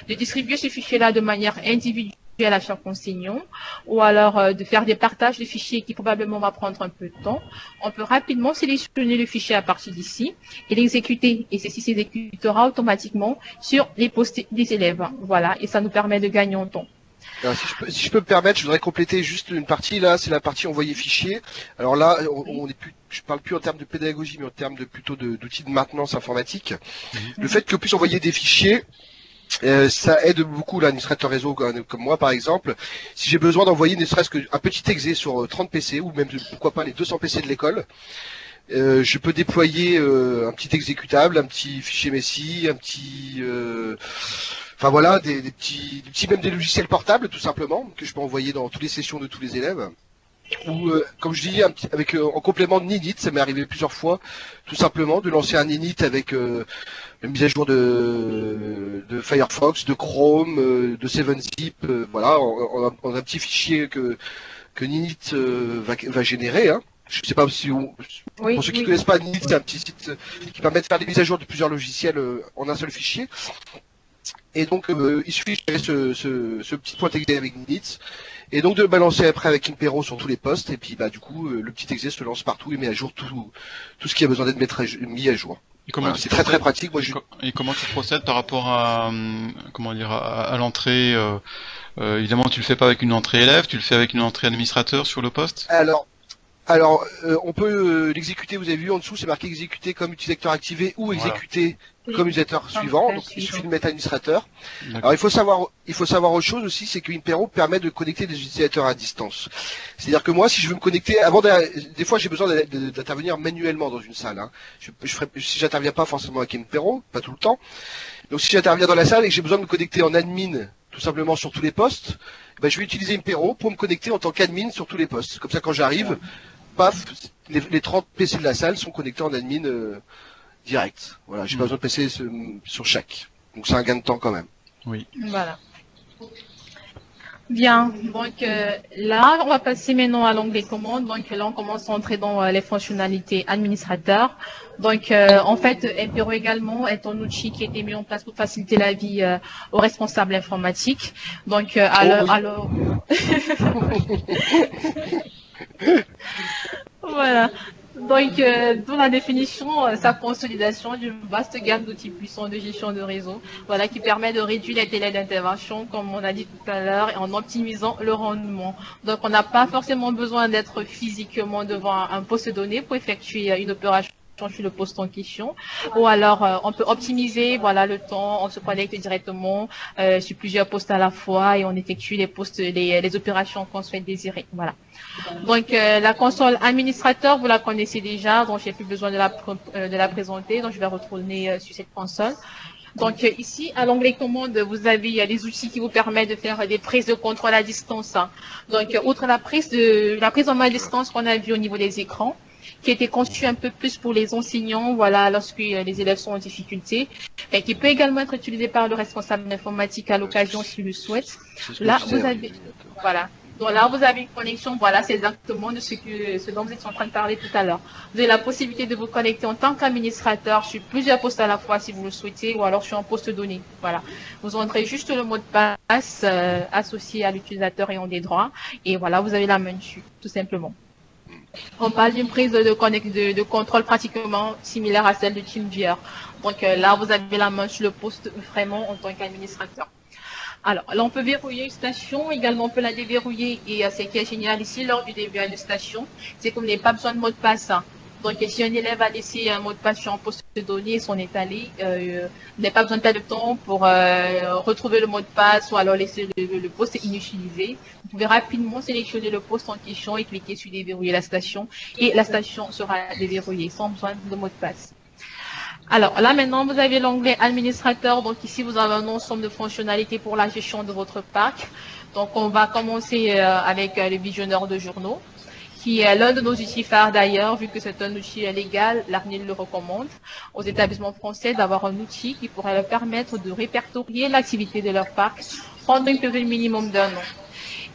de distribuer ces fichiers-là de manière individuelle à chaque enseignant, ou alors de faire des partages de fichiers qui probablement va prendre un peu de temps, on peut rapidement sélectionner le fichier à partir d'ici et l'exécuter. Et ceci s'exécutera automatiquement sur les postes des élèves. Voilà, et ça nous permet de gagner en temps.
Alors, si je peux me permettre, je voudrais compléter juste une partie là, c'est la partie envoyer fichier. Alors là, on est plus, je parle plus en termes de pédagogie, mais en termes de plutôt d'outils de maintenance informatique. Le fait qu'on puisse envoyer des fichiers, ça aide beaucoup l'administrateur réseau comme moi par exemple. Si j'ai besoin d'envoyer ne serait-ce qu'un petit exé sur 30 PC ou même pourquoi pas les 200 PC de l'école, je peux déployer un petit exécutable, un petit fichier Messi, un petit enfin voilà, des petits même des logiciels portables tout simplement que je peux envoyer dans toutes les sessions de tous les élèves. Ou comme je dis, avec en complément de Ninit, ça m'est arrivé plusieurs fois, tout simplement de lancer un Ninit avec la mise à jour de Firefox, de Chrome, de 7-Zip, voilà, en un petit fichier que Ninit va générer. Hein. Je sais pas si pour ceux qui ne connaissent pas Ninit, c'est un petit site qui permet de faire des mises à jour de plusieurs logiciels en un seul fichier. Et donc il suffit de gérer ce petit point exe avec Ninit. Et donc de le balancer après avec Impero sur tous les postes, et puis bah du coup le petit exe se lance partout et met à jour tout ce qui a besoin d'être mis à jour. Voilà, c'est très pratique. Moi,
Et comment tu procèdes par rapport à à l'entrée évidemment tu le fais pas avec une entrée élève, tu le fais avec une entrée administrateur sur le poste.
Alors, on peut l'exécuter, vous avez vu en dessous, c'est marqué exécuter comme utilisateur activé ou exécuter comme utilisateur suivant. Donc, il suffit de mettre administrateur. Alors, il faut savoir autre chose aussi, c'est que Impero permet de connecter des utilisateurs à distance. C'est-à-dire que moi, si je veux me connecter, des fois, j'ai besoin d'intervenir manuellement dans une salle. Hein. Si j'interviens pas forcément avec Impero, pas tout le temps. Donc, si j'interviens dans la salle et que j'ai besoin de me connecter en admin, tout simplement sur tous les postes, ben, je vais utiliser Impero pour me connecter en tant qu'admin sur tous les postes. Comme ça, quand j'arrive, paf, les 30 PC de la salle sont connectés en admin direct. Voilà, j'ai pas besoin de PC sur chaque. Donc c'est un gain de temps quand même.
Oui.
Voilà. Bien, donc là, on va passer maintenant à l'onglet commandes. Donc là, on commence à entrer dans les fonctionnalités administrateurs. Donc en fait, Impero également est un outil qui a été mis en place pour faciliter la vie aux responsables informatiques. Donc alors... Voilà. Donc, dans la définition, sa consolidation d'une vaste gamme d'outils puissants de gestion de réseau, voilà, qui permet de réduire les délais d'intervention, comme on a dit tout à l'heure, en optimisant le rendement. Donc, on n'a pas forcément besoin d'être physiquement devant un poste donné pour effectuer une opération sur le poste en question, ou alors on peut optimiser voilà le temps, on se connecte directement sur plusieurs postes à la fois et on effectue les opérations qu'on souhaite désirer. Voilà. Donc la console administrateur, vous la connaissez déjà, donc j'ai plus besoin de la présenter, donc je vais retourner sur cette console. Donc ici, à l'onglet commande, vous avez les outils qui vous permettent de faire des prises de contrôle à distance. Hein. Donc outre la prise en main à distance qu'on a vu au niveau des écrans, qui a été conçu un peu plus pour les enseignants, voilà, lorsque les élèves sont en difficulté, et qui peut également être utilisé par le responsable informatique à l'occasion s'il le souhaite. Là, vous avez, voilà, Donc là, vous avez une connexion, voilà, c'est exactement de ce dont vous étiez en train de parler tout à l'heure. Vous avez la possibilité de vous connecter en tant qu'administrateur sur plusieurs postes à la fois si vous le souhaitez, ou alors sur un poste donné. Voilà. Vous entrez juste le mot de passe associé à l'utilisateur ayant des droits, et voilà, vous avez la main dessus, tout simplement. On parle d'une prise de contrôle pratiquement similaire à celle de TeamViewer. Donc là, vous avez la main sur le poste vraiment en tant qu'administrateur. Alors, là, on peut verrouiller une station, également on peut la déverrouiller, et ce qui est génial ici, lors du déverrouillage de station, c'est qu'on n'a pas besoin de mot de passe. Hein. Donc, si un élève a laissé un mot de passe sur un poste de données, son est allé, on n'a pas besoin de perdre de temps pour retrouver le mot de passe ou alors laisser le poste inutilisé. Vous pouvez rapidement sélectionner le poste en question et cliquer sur déverrouiller la station, et la station sera déverrouillée sans besoin de mot de passe. Alors là maintenant vous avez l'onglet administrateur, donc ici vous avez un ensemble de fonctionnalités pour la gestion de votre parc. Donc on va commencer avec le visionneur de journaux, qui est l'un de nos outils phares d'ailleurs, vu que c'est un outil légal, l'ARNIL le recommande aux établissements français d'avoir un outil qui pourrait leur permettre de répertorier l'activité de leur parc pendant une période minimum d'1 an.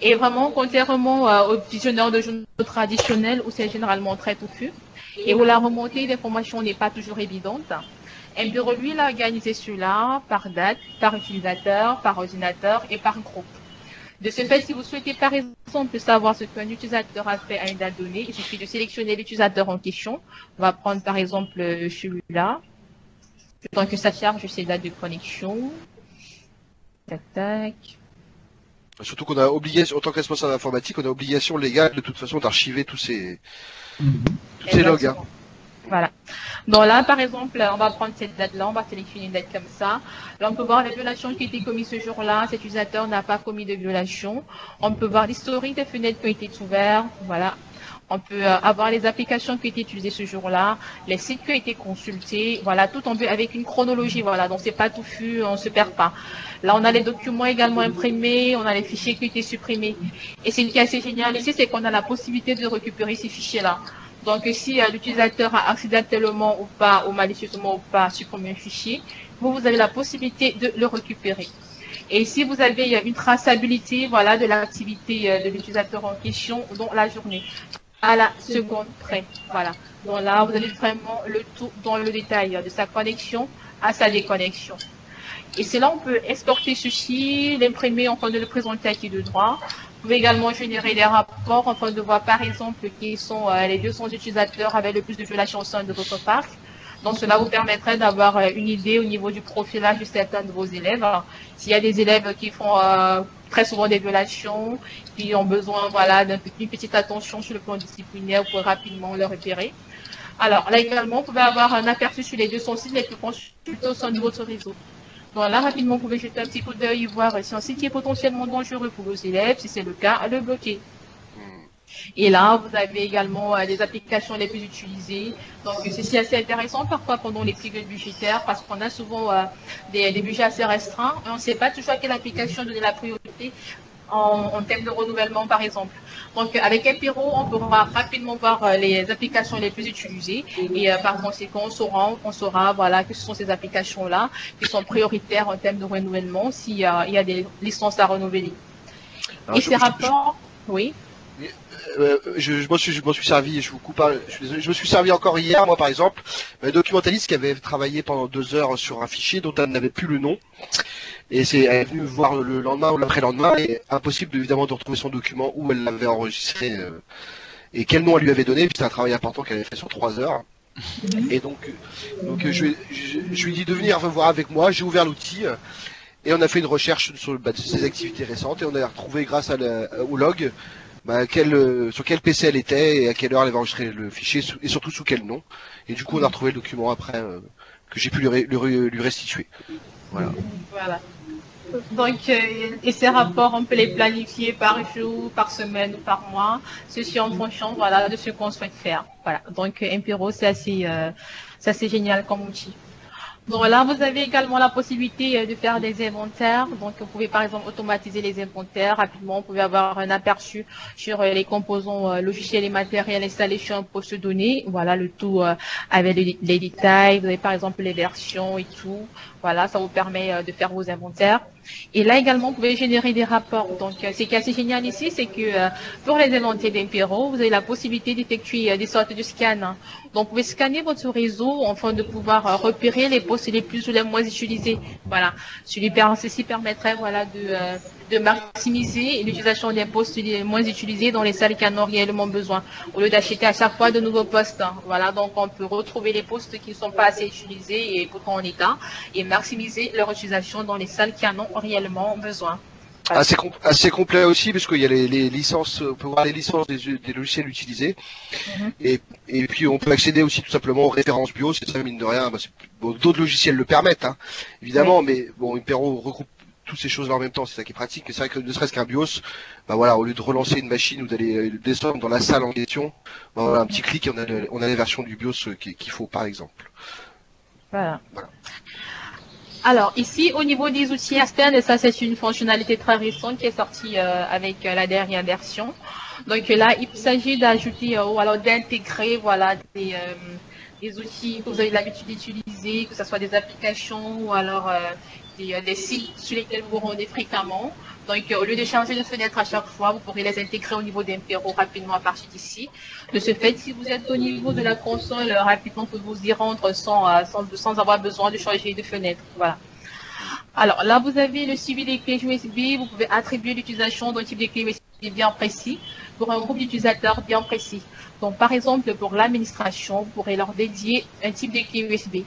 Et vraiment, contrairement au visionneur de journaux traditionnel où c'est généralement très touffu, et où la remontée d'informations n'est pas toujours évidente, Empiro, lui, il a organisé cela par date, par utilisateur, par ordinateur et par groupe. De ce fait, si vous souhaitez par exemple savoir ce qu'un utilisateur a fait à une date donnée, il suffit de sélectionner l'utilisateur en question. On va prendre par exemple celui-là. Tant que ça charge ses dates de connexion. Tac, tac.
Surtout qu'on a obligation, en tant que responsable informatique, on a obligation légale de toute façon d'archiver tous ces logs. Hein.
Voilà. Donc là, par exemple, on va prendre cette date-là, on va sélectionner une date comme ça. Là, on peut voir les violations qui ont été commises ce jour-là. Cet utilisateur n'a pas commis de violation. On peut voir l'historique des fenêtres qui ont été ouvertes. Voilà. On peut avoir les applications qui ont été utilisées ce jour-là, les sites qui ont été consultés. Voilà, tout en avec une chronologie. Voilà, donc c'est pas touffu, on se perd pas. Là, on a les documents également imprimés, on a les fichiers qui ont été supprimés. Et ce qui est assez génial ici, c'est qu'on a la possibilité de récupérer ces fichiers-là. Donc, si l'utilisateur a accidentellement ou pas, ou malicieusement ou pas, supprimé un fichier, vous avez la possibilité de le récupérer. Et ici, vous avez une traçabilité, voilà, de l'activité de l'utilisateur en question dans la journée, à la seconde près. Voilà. Donc là, vous avez vraiment le tout dans le détail de sa connexion à sa déconnexion. Et c'est là on peut exporter ceci, l'imprimer afin de le présenter à qui de droit. Vous pouvez également générer des rapports afin de voir par exemple qui sont les 200 utilisateurs avec le plus de violations au sein de votre parc. Donc cela vous permettrait d'avoir une idée au niveau du profilage de certains de vos élèves. S'il y a des élèves qui font très souvent des violations, qui ont besoin voilà, d'une petite attention sur le plan disciplinaire, vous pouvez rapidement le repérer. Alors là également, vous pouvez avoir un aperçu sur les 200 sites les plus consultés au sein de votre réseau. Donc là, rapidement, vous pouvez jeter un petit coup d'œil et voir si un site qui est potentiellement dangereux pour vos élèves, si c'est le cas, le bloquer. Et là, vous avez également les applications les plus utilisées. Donc, c'est assez intéressant parfois pendant les périodes budgétaires parce qu'on a souvent des budgets assez restreints. Et on ne sait pas toujours à quelle application donner la priorité en termes de renouvellement, par exemple. Donc, avec Empiro, on pourra rapidement voir les applications les plus utilisées et par conséquent, on saura voilà, que ce sont ces applications-là qui sont prioritaires en termes de renouvellement s'il y a des licences à renouveler. Alors, et ces rapports, oui.
Je m'en suis servi, je vous coupe, je suis désolé, je me suis servi encore hier, moi par exemple, un documentaliste qui avait travaillé pendant 2 heures sur un fichier dont elle n'avait plus le nom, et elle est venue voir le lendemain ou l'après-lendemain, et impossible évidemment de retrouver son document où elle l'avait enregistré, et quel nom elle lui avait donné, puis c'est un travail important qu'elle avait fait sur 3 heures. Et donc je lui ai dit de venir voir avec moi, j'ai ouvert l'outil, et on a fait une recherche sur ses activités récentes, et on a retrouvé grâce au log, sur quel PC elle était et à quelle heure elle avait enregistré le fichier et surtout sous quel nom. Et du coup, on a retrouvé le document après que j'ai pu lui restituer. Voilà.
Voilà. Donc, et ces rapports, on peut les planifier par jour, par semaine ou par mois, ceci en fonction voilà, de ce qu'on souhaite faire. Voilà. Donc, Empiro, c'est assez génial comme outil. Donc là, vous avez également la possibilité de faire des inventaires. Donc, vous pouvez par exemple automatiser les inventaires rapidement. Vous pouvez avoir un aperçu sur les composants logiciels et matériels installés sur un poste donné. Voilà, le tout avec les détails. Vous avez par exemple les versions et tout. Voilà, ça vous permet de faire vos inventaires. Et là également, vous pouvez générer des rapports. Donc, ce qui est assez génial ici, c'est que pour les inventaires d'impéro, vous avez la possibilité d'effectuer des sortes de scans. Donc, vous pouvez scanner votre réseau afin de pouvoir repérer les postes les plus ou les moins utilisés. Voilà. Ceci permettrait, voilà, de maximiser l'utilisation des postes les moins utilisés dans les salles qui en ont réellement besoin, au lieu d'acheter à chaque fois de nouveaux postes. Voilà. Donc, on peut retrouver les postes qui ne sont pas assez utilisés et pourtant en état et maximiser leur utilisation dans les salles qui en ont réellement besoin. Voilà.
Assez complet aussi, parce qu'il y a les licences, on peut voir les licences des logiciels utilisés, et puis on peut accéder aussi tout simplement aux références BIOS, c'est ça mine de rien, bon, d'autres logiciels le permettent, hein, évidemment, mais bon, Impero regroupe toutes ces choses-là en même temps, c'est ça qui est pratique, mais c'est vrai que ne serait-ce qu'un BIOS, bah voilà, au lieu de relancer une machine ou d'aller descendre dans la salle en question, bah voilà, un petit clic et on a les versions du BIOS qu'il faut par exemple.
Voilà. Alors ici, au niveau des outils externes, et ça c'est une fonctionnalité très récente qui est sortie avec la dernière version. Donc là, il s'agit d'ajouter ou alors d'intégrer voilà des outils que vous avez l'habitude d'utiliser, que ce soit des applications ou alors des sites sur lesquels vous vous rendez fréquemment. Donc, au lieu de changer de fenêtre à chaque fois, vous pourrez les intégrer au niveau d'Impero rapidement à partir d'ici. De ce fait, si vous êtes au niveau de la console, rapidement, vous pouvez vous y rendre sans avoir besoin de changer de fenêtre. Voilà. Alors, là, vous avez le suivi des clés USB. Vous pouvez attribuer l'utilisation d'un type de clé USB bien précis pour un groupe d'utilisateurs bien précis. Donc, par exemple, pour l'administration, vous pourrez leur dédier un type de clé USB.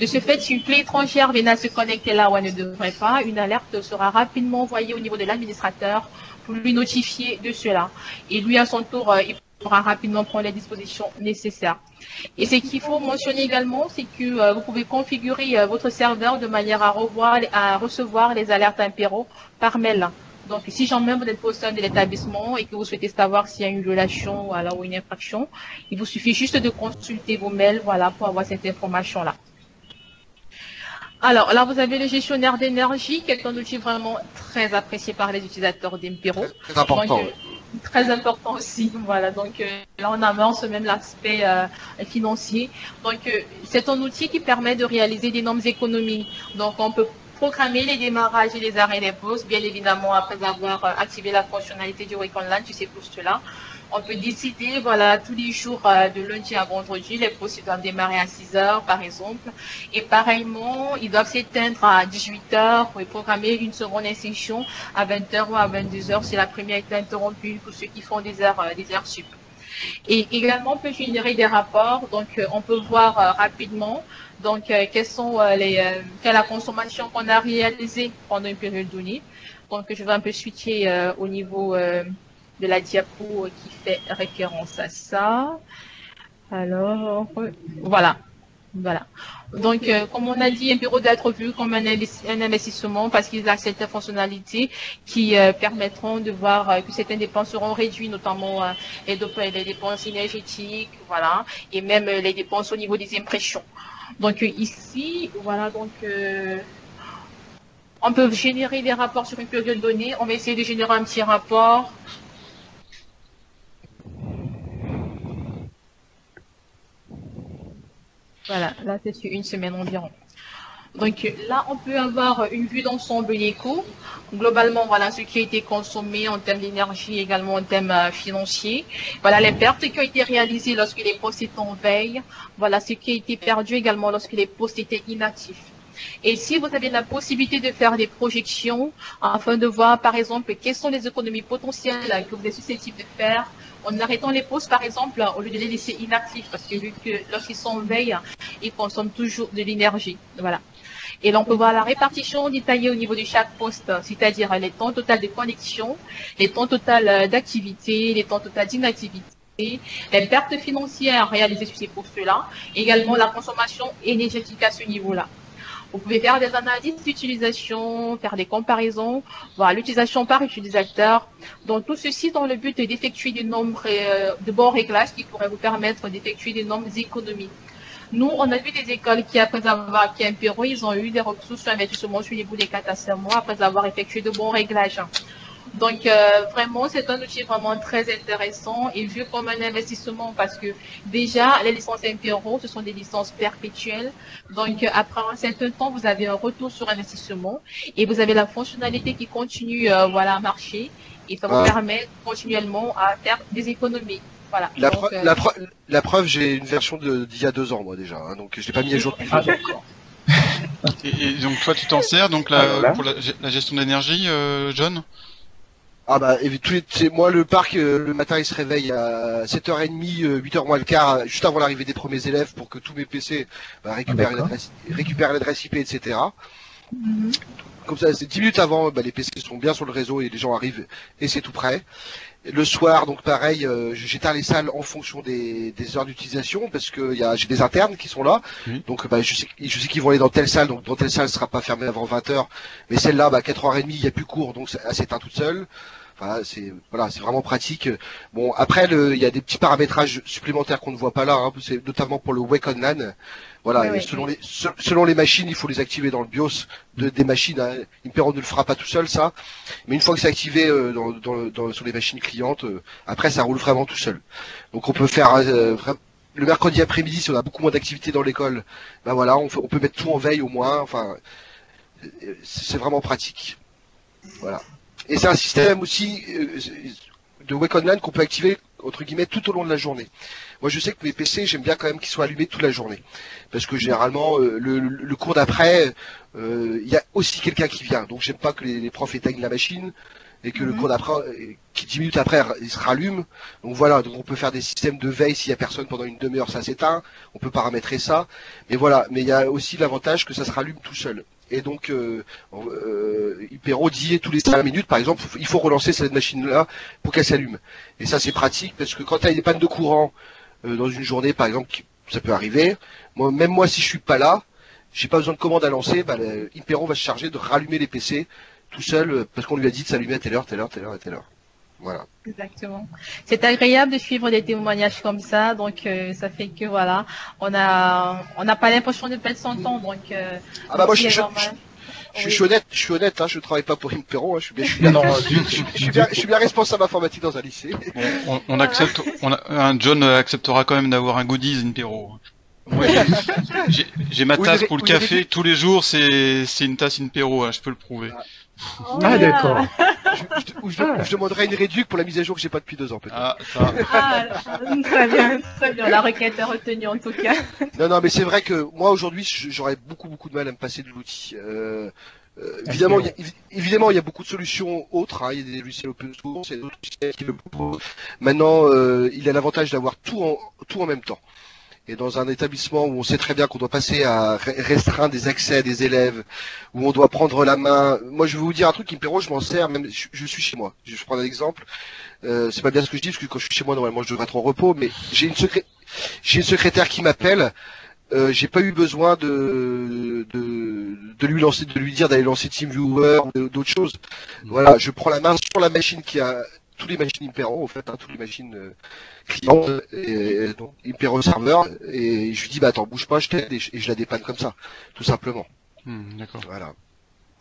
De ce fait, si une clé étrangère vient à se connecter là où elle ne devrait pas, une alerte sera rapidement envoyée au niveau de l'administrateur pour lui notifier de cela. Et lui, à son tour, il pourra rapidement prendre les dispositions nécessaires. Et ce qu'il faut mentionner également, c'est que vous pouvez configurer votre serveur de manière à recevoir les alertes Impero par mail. Donc, si jamais vous êtes au sein de l'établissement et que vous souhaitez savoir s'il y a une violation ou alors une infraction, il vous suffit juste de consulter vos mails, voilà, pour avoir cette information-là. Alors là, vous avez le gestionnaire d'énergie, qui est un outil vraiment très apprécié par les utilisateurs d'Impero.
Très important.
Donc, très important aussi. Voilà. Donc là, on avance même l'aspect financier. Donc, c'est un outil qui permet de réaliser d'énormes économies. Donc, on peut programmer les démarrages et les arrêts des pauses, bien évidemment, après avoir activé la fonctionnalité du Wake Online, tu sais pour cela. On peut décider, voilà, tous les jours de lundi à vendredi, les pauses doivent démarrer à 6 heures, par exemple. Et pareillement, ils doivent s'éteindre à 18 heures pour programmer une seconde instruction à 20 heures ou à 22 heures si la première est interrompue pour ceux qui font des heures sup. Et également, on peut générer des rapports. Donc, on peut voir rapidement donc quelle est la consommation qu'on a réalisée pendant une période donnée. Donc, je vais un peu switcher au niveau de la diapo qui fait référence à ça. Alors, voilà. Donc, comme on a dit, Impero doit être vu comme un investissement parce qu'ils a certaines fonctionnalités qui permettront de voir que certaines dépenses seront réduites, notamment les dépenses énergétiques, voilà, et même les dépenses au niveau des impressions. Donc, ici, voilà, donc on peut générer des rapports sur une période donnée. On va essayer de générer un petit rapport. Voilà, là c'est sur une semaine environ. Donc là, on peut avoir une vue d'ensemble des coûts. Globalement, voilà ce qui a été consommé en termes d'énergie, également en termes financiers. Voilà les pertes qui ont été réalisées lorsque les postes étaient en veille. Voilà ce qui a été perdu également lorsque les postes étaient inactifs. Et si vous avez la possibilité de faire des projections afin de voir, par exemple, quelles sont les économies potentielles que vous êtes susceptibles de faire en arrêtant les pauses, par exemple, au lieu de les laisser inactifs, parce que vu que lorsqu'ils sont en veille, ils consomment toujours de l'énergie. Voilà. Et là, on peut voir la répartition détaillée au niveau de chaque poste, c'est-à-dire les temps total de connexion, les temps total d'activité, les temps total d'inactivité, les pertes financières réalisées sur ces postes-là, également la consommation énergétique à ce niveau-là. Vous pouvez faire des analyses d'utilisation, faire des comparaisons, voir l'utilisation par utilisateur. Donc, tout ceci dans le but d'effectuer de bons réglages qui pourraient vous permettre d'effectuer d'énormes économies. Nous, on a vu des écoles qui, après avoir acquis Impero, ils ont eu des ressources sur investissement sur les bouts des 4 à 5 mois après avoir effectué de bons réglages. Donc, vraiment, c'est un outil vraiment très intéressant et vu comme un investissement parce que déjà, les licences Impero, ce sont des licences perpétuelles. Donc, après un certain temps, vous avez un retour sur investissement et vous avez la fonctionnalité qui continue voilà, à marcher et ça vous
Ah.
permet continuellement à faire des économies. Voilà.
La,
Donc,
la preuve, j'ai une version d'il y a 2 ans, moi, déjà. Hein, donc, je l'ai pas mis à jour depuis
Ah,
2 ans.
d'accord.
Et donc toi tu t'en sers donc
Voilà.
pour la gestion d'énergie, John?
Ah bah, moi, le parc, le matin, il se réveille à 7h30, 8h moins le quart, juste avant l'arrivée des premiers élèves pour que tous mes PC récupèrent
D'accord.
l'adresse IP, etc.
mhm.
Comme ça, c'est 10 minutes avant, les PC sont bien sur le réseau et les gens arrivent et c'est tout prêt. Le soir, donc pareil, j'éteins les salles en fonction des heures d'utilisation parce que j'ai des internes qui sont là.
Oui.
Donc je sais qu'ils vont aller dans telle salle, donc dans telle salle, ce sera pas fermé avant 20h. Mais celle-là, 4h30, il y a plus cours, donc elle s'éteint toute seule. Enfin, c'est vraiment pratique. Bon, après, il y a des petits paramétrages supplémentaires qu'on ne voit pas là, hein, c'est notamment pour le Wake on LAN. Voilà,
Oui,
et
oui.
selon les machines, il faut les activer dans le BIOS des machines. Hein. Impero ne le fera pas tout seul, ça. Mais une fois que c'est activé sur les machines clientes, après, ça roule vraiment tout seul. Donc, on peut faire le mercredi après-midi, si on a beaucoup moins d'activité dans l'école, voilà, on peut mettre tout en veille au moins. Enfin, c'est vraiment pratique. Voilà. Et c'est un système aussi de Wake on LAN qu'on peut activer entre guillemets tout au long de la journée. Moi je sais que mes PC j'aime bien quand même qu'ils soient allumés toute la journée. Parce que généralement le cours d'après, il y a aussi quelqu'un qui vient. Donc j'aime pas que les profs éteignent la machine et que le cours d'après, qui 10 minutes après, il se rallume. Donc voilà, donc on peut faire des systèmes de veille s'il y a personne pendant une demi-heure, ça s'éteint. On peut paramétrer ça. Mais voilà, mais il y a aussi l'avantage que ça se rallume tout seul. Et donc, Hypero dit tous les 5 minutes, par exemple, il faut relancer cette machine-là pour qu'elle s'allume. Et ça, c'est pratique parce que quand tu as des pannes de courant dans une journée, par exemple, ça peut arriver. Même moi, si je suis pas là, j'ai pas besoin de commande à lancer. Hypero va se charger de rallumer les PC tout seul parce qu'on lui a dit de s'allumer à telle heure, telle heure, telle heure et telle heure. Voilà.
Exactement. C'est agréable de suivre des témoignages comme ça, donc ça fait que voilà, on n'a pas l'impression de perdre son temps, donc
Ah bah moi je
c'est
suis
normal.
suis honnête, hein, je travaille pas pour Impero, hein,
Non,
je suis bien responsable informatique dans un lycée.
On accepte, un John acceptera quand même d'avoir un goodies Impero. Moi, j'ai ma
Oui,
tasse pour le
vous avez
café
dit-
tous les jours, c'est une tasse Impero, hein, je peux le prouver.
Ah, d'accord.
Je demanderai une réduc pour la mise à jour que j'ai pas depuis 2 ans peut-être.
Ah, ça.
Ah, très bien, très bien. La requête est retenue en tout cas.
Non, mais c'est vrai que moi aujourd'hui j'aurais beaucoup de mal à me passer de l'outil. Évidemment, évidemment, il y a beaucoup de solutions autres. Hein. Il y a des logiciels open source, il y a d'autres logiciels qui le proposent. Maintenant, il a l'avantage d'avoir tout en même temps. Et dans un établissement où on sait très bien qu'on doit passer à restreindre des accès des élèves, où on doit prendre la main. Moi, je vais vous dire un truc, Impero, je m'en sers, même je suis chez moi. Je prends un exemple. C'est pas bien ce que je dis, parce que quand je suis chez moi, normalement, je devrais être en repos, mais j'ai une secrétaire qui m'appelle. J'ai pas eu besoin de lui dire d'aller lancer TeamViewer ou d'autres choses. Voilà, je prends la main sur la machine qui a tous les machines Impero, en fait, hein, toutes les machines clientes, et donc Impero serveur, et je lui dis bah attends, bouge pas, je t'aide, et je la dépanne comme ça, tout simplement.
D'accord.
Voilà.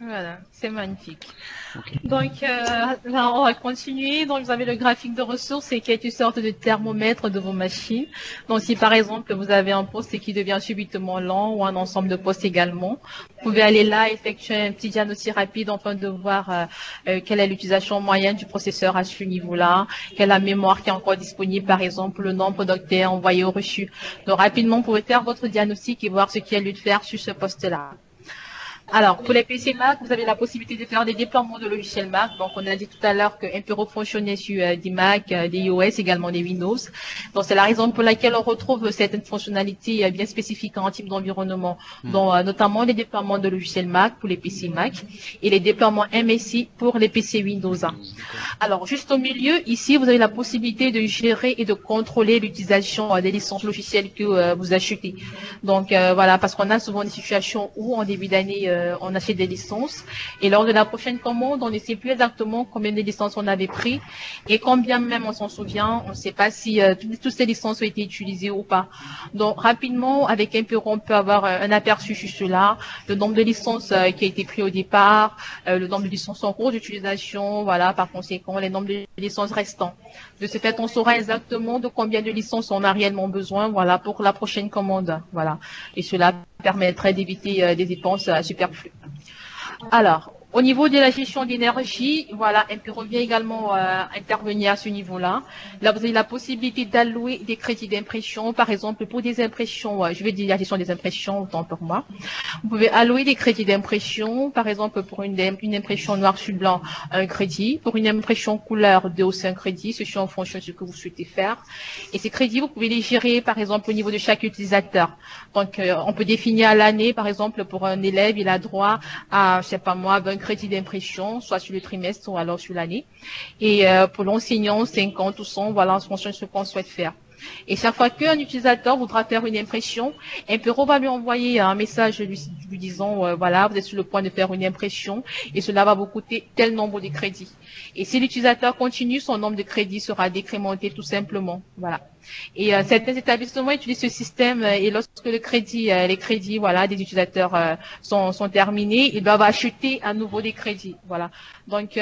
Voilà, c'est magnifique.
Ok.
Donc là, on va continuer. Donc vous avez le graphique de ressources et qui est une sorte de thermomètre de vos machines. Donc si par exemple vous avez un poste qui devient subitement lent ou un ensemble de postes également, vous pouvez aller là effectuer un petit diagnostic rapide afin de voir quelle est l'utilisation moyenne du processeur à ce niveau-là, quelle est la mémoire qui est encore disponible, par exemple le nombre d'octets envoyés au reçu. Donc rapidement vous pouvez faire votre diagnostic et voir ce qu'il y a lieu de faire sur ce poste-là. Alors, pour les PC Mac, vous avez la possibilité de faire des déploiements de logiciels Mac. Donc, on a dit tout à l'heure que Impero fonctionnait sur des Mac, des iOS, également des Windows. Donc, c'est la raison pour laquelle on retrouve certaines fonctionnalités bien spécifiques en type d'environnement, dont notamment les déploiements de logiciels Mac pour les PC Mac et les déploiements MSI pour les PC Windows. Alors, juste au milieu, ici, vous avez la possibilité de gérer et de contrôler l'utilisation des licences logicielles que vous achetez. Donc, voilà, parce qu'on a souvent des situations où, en début d'année on achète des licences et lors de la prochaine commande, on ne sait plus exactement combien de licences on avait pris et combien même on s'en souvient, on ne sait pas si toutes ces licences ont été utilisées ou pas. Donc rapidement, avec Impero, on peut avoir un aperçu sur cela, le nombre de licences qui a été pris au départ, le nombre de licences en cours d'utilisation, voilà, par conséquent, les nombres de licences restants. De ce fait, on saura exactement de combien de licences on a réellement besoin, voilà, pour la prochaine commande, voilà. Et cela permettrait d'éviter des dépenses superflues. Alors, au niveau de la gestion d'énergie, voilà, Impero vient également intervenir à ce niveau-là. Là, vous avez la possibilité d'allouer des crédits d'impression, par exemple, pour des impressions, je vais dire la gestion des impressions, autant pour moi. Vous pouvez allouer des crédits d'impression, par exemple, pour une impression noir sur blanc, un crédit, pour une impression couleur, 2 ou 5 crédits, ceci en fonction de ce que vous souhaitez faire. Et ces crédits, vous pouvez les gérer, par exemple, au niveau de chaque utilisateur. Donc, on peut définir à l'année, par exemple, pour un élève, il a droit à, je sais pas moi, 20 crédits d'impression, soit sur le trimestre ou alors sur l'année. Et pour l'enseignant, 50 ou 100, voilà, en fonction de ce qu'on souhaite faire. Et chaque fois qu'un utilisateur voudra faire une impression, Impero va lui envoyer un message lui disant, voilà, vous êtes sur le point de faire une impression et cela va vous coûter tel nombre de crédits. Et si l'utilisateur continue, son nombre de crédits sera décrémenté tout simplement. Voilà. Et certains établissements utilisent ce système et lorsque les crédits, voilà, des utilisateurs sont terminés, ils doivent acheter à nouveau des crédits. Voilà. Donc,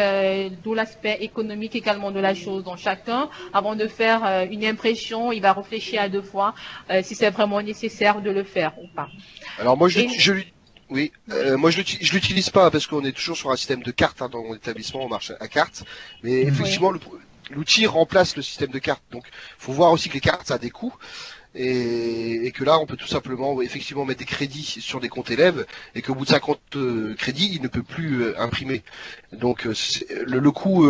d'où l'aspect économique également de la chose. Donc, chacun, avant de faire une impression, il va réfléchir à 2 fois si c'est vraiment nécessaire de le faire ou pas.
Alors moi, moi je l'utilise pas parce qu'on est toujours sur un système de cartes, hein, dans mon établissement, on marche à cartes. Mais effectivement, l'outil remplace le système de cartes. Donc, faut voir aussi que les cartes, ça a des coûts. Et que là, on peut tout simplement effectivement mettre des crédits sur des comptes élèves et qu'au bout de 50 crédits, il ne peut plus imprimer. Donc le coût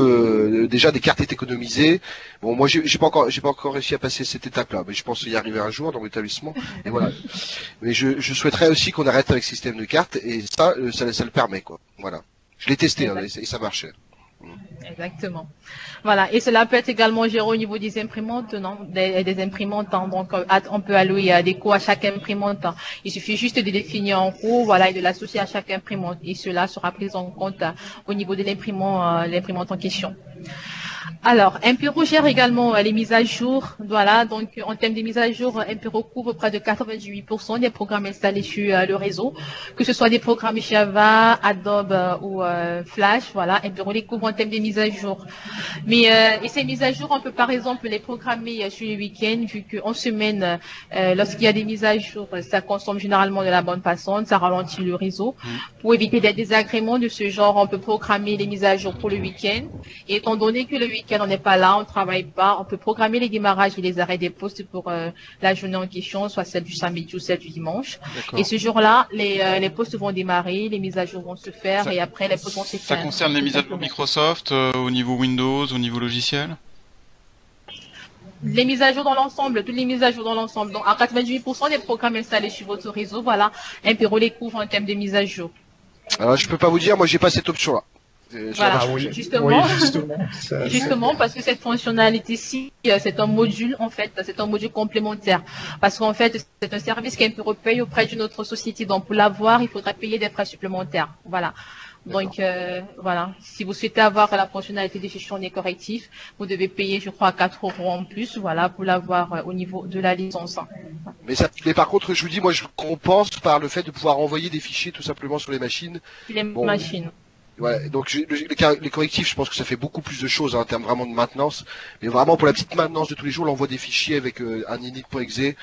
déjà des cartes est économisé. Bon, moi j'ai pas encore réussi à passer cette étape-là, mais je pense y arriver un jour dans l'établissement. Et voilà. Mais je souhaiterais aussi qu'on arrête avec le système de cartes et ça le permet quoi. Voilà. Je l'ai testé hein, et ça marchait.
Exactement. Voilà. Et cela peut être également géré au niveau des imprimantes, non, des imprimantes. Hein. Donc, on peut allouer des coûts à chaque imprimante. Hein. Il suffit juste de définir un coût, voilà, et de l'associer à chaque imprimante. Et cela sera pris en compte au niveau de l'imprimante en question. Alors, Impero gère également les mises à jour. Voilà, donc en termes de mises à jour, Impero couvre près de 98% des programmes installés sur le réseau, que ce soit des programmes Java, Adobe ou Flash. Voilà, Impero les couvre en termes de mises à jour. Mais et ces mises à jour, on peut par exemple les programmer sur le week-end, vu qu'en semaine, lorsqu'il y a des mises à jour, ça consomme généralement de la bande passante, ça ralentit le réseau. Pour éviter des désagréments de ce genre, on peut programmer les mises à jour pour le week-end. Et étant donné que le week-end, on n'est pas là, on ne travaille pas, on peut programmer les démarrages et les arrêts des postes pour la journée en question, soit celle du samedi ou celle du dimanche. Et ce jour-là, les postes vont démarrer, les mises à jour vont se faire et après les postes vont se faire.
Ça concerne les mises à jour Microsoft au niveau Windows, au niveau logiciel?
Les mises à jour dans l'ensemble, toutes les mises à jour dans l'ensemble. Donc, à 98% des programmes installés sur votre réseau, voilà, Impero les couvre en termes de mise à jour.
Alors, je peux pas vous dire, moi j'ai pas cette option-là.
Voilà, justement,
ça,
justement parce que cette fonctionnalité-ci, c'est un module en fait, c'est un module complémentaire. Parce qu'en fait, c'est un service qu'Impero paye auprès d'une autre société. Donc pour l'avoir, il faudra payer des frais supplémentaires. Voilà. Donc voilà, si vous souhaitez avoir la fonctionnalité de gestion des correctifs, vous devez payer, je crois, 4 € en plus, voilà, pour l'avoir au niveau de la licence.
Mais par contre, je vous dis, moi je compense par le fait de pouvoir envoyer des fichiers tout simplement sur les machines.
Sur les machines.
Ouais, donc les correctifs, je pense que ça fait beaucoup plus de choses hein, en termes vraiment de maintenance. Mais vraiment pour la petite maintenance de tous les jours, l'envoi des fichiers avec un init.exe,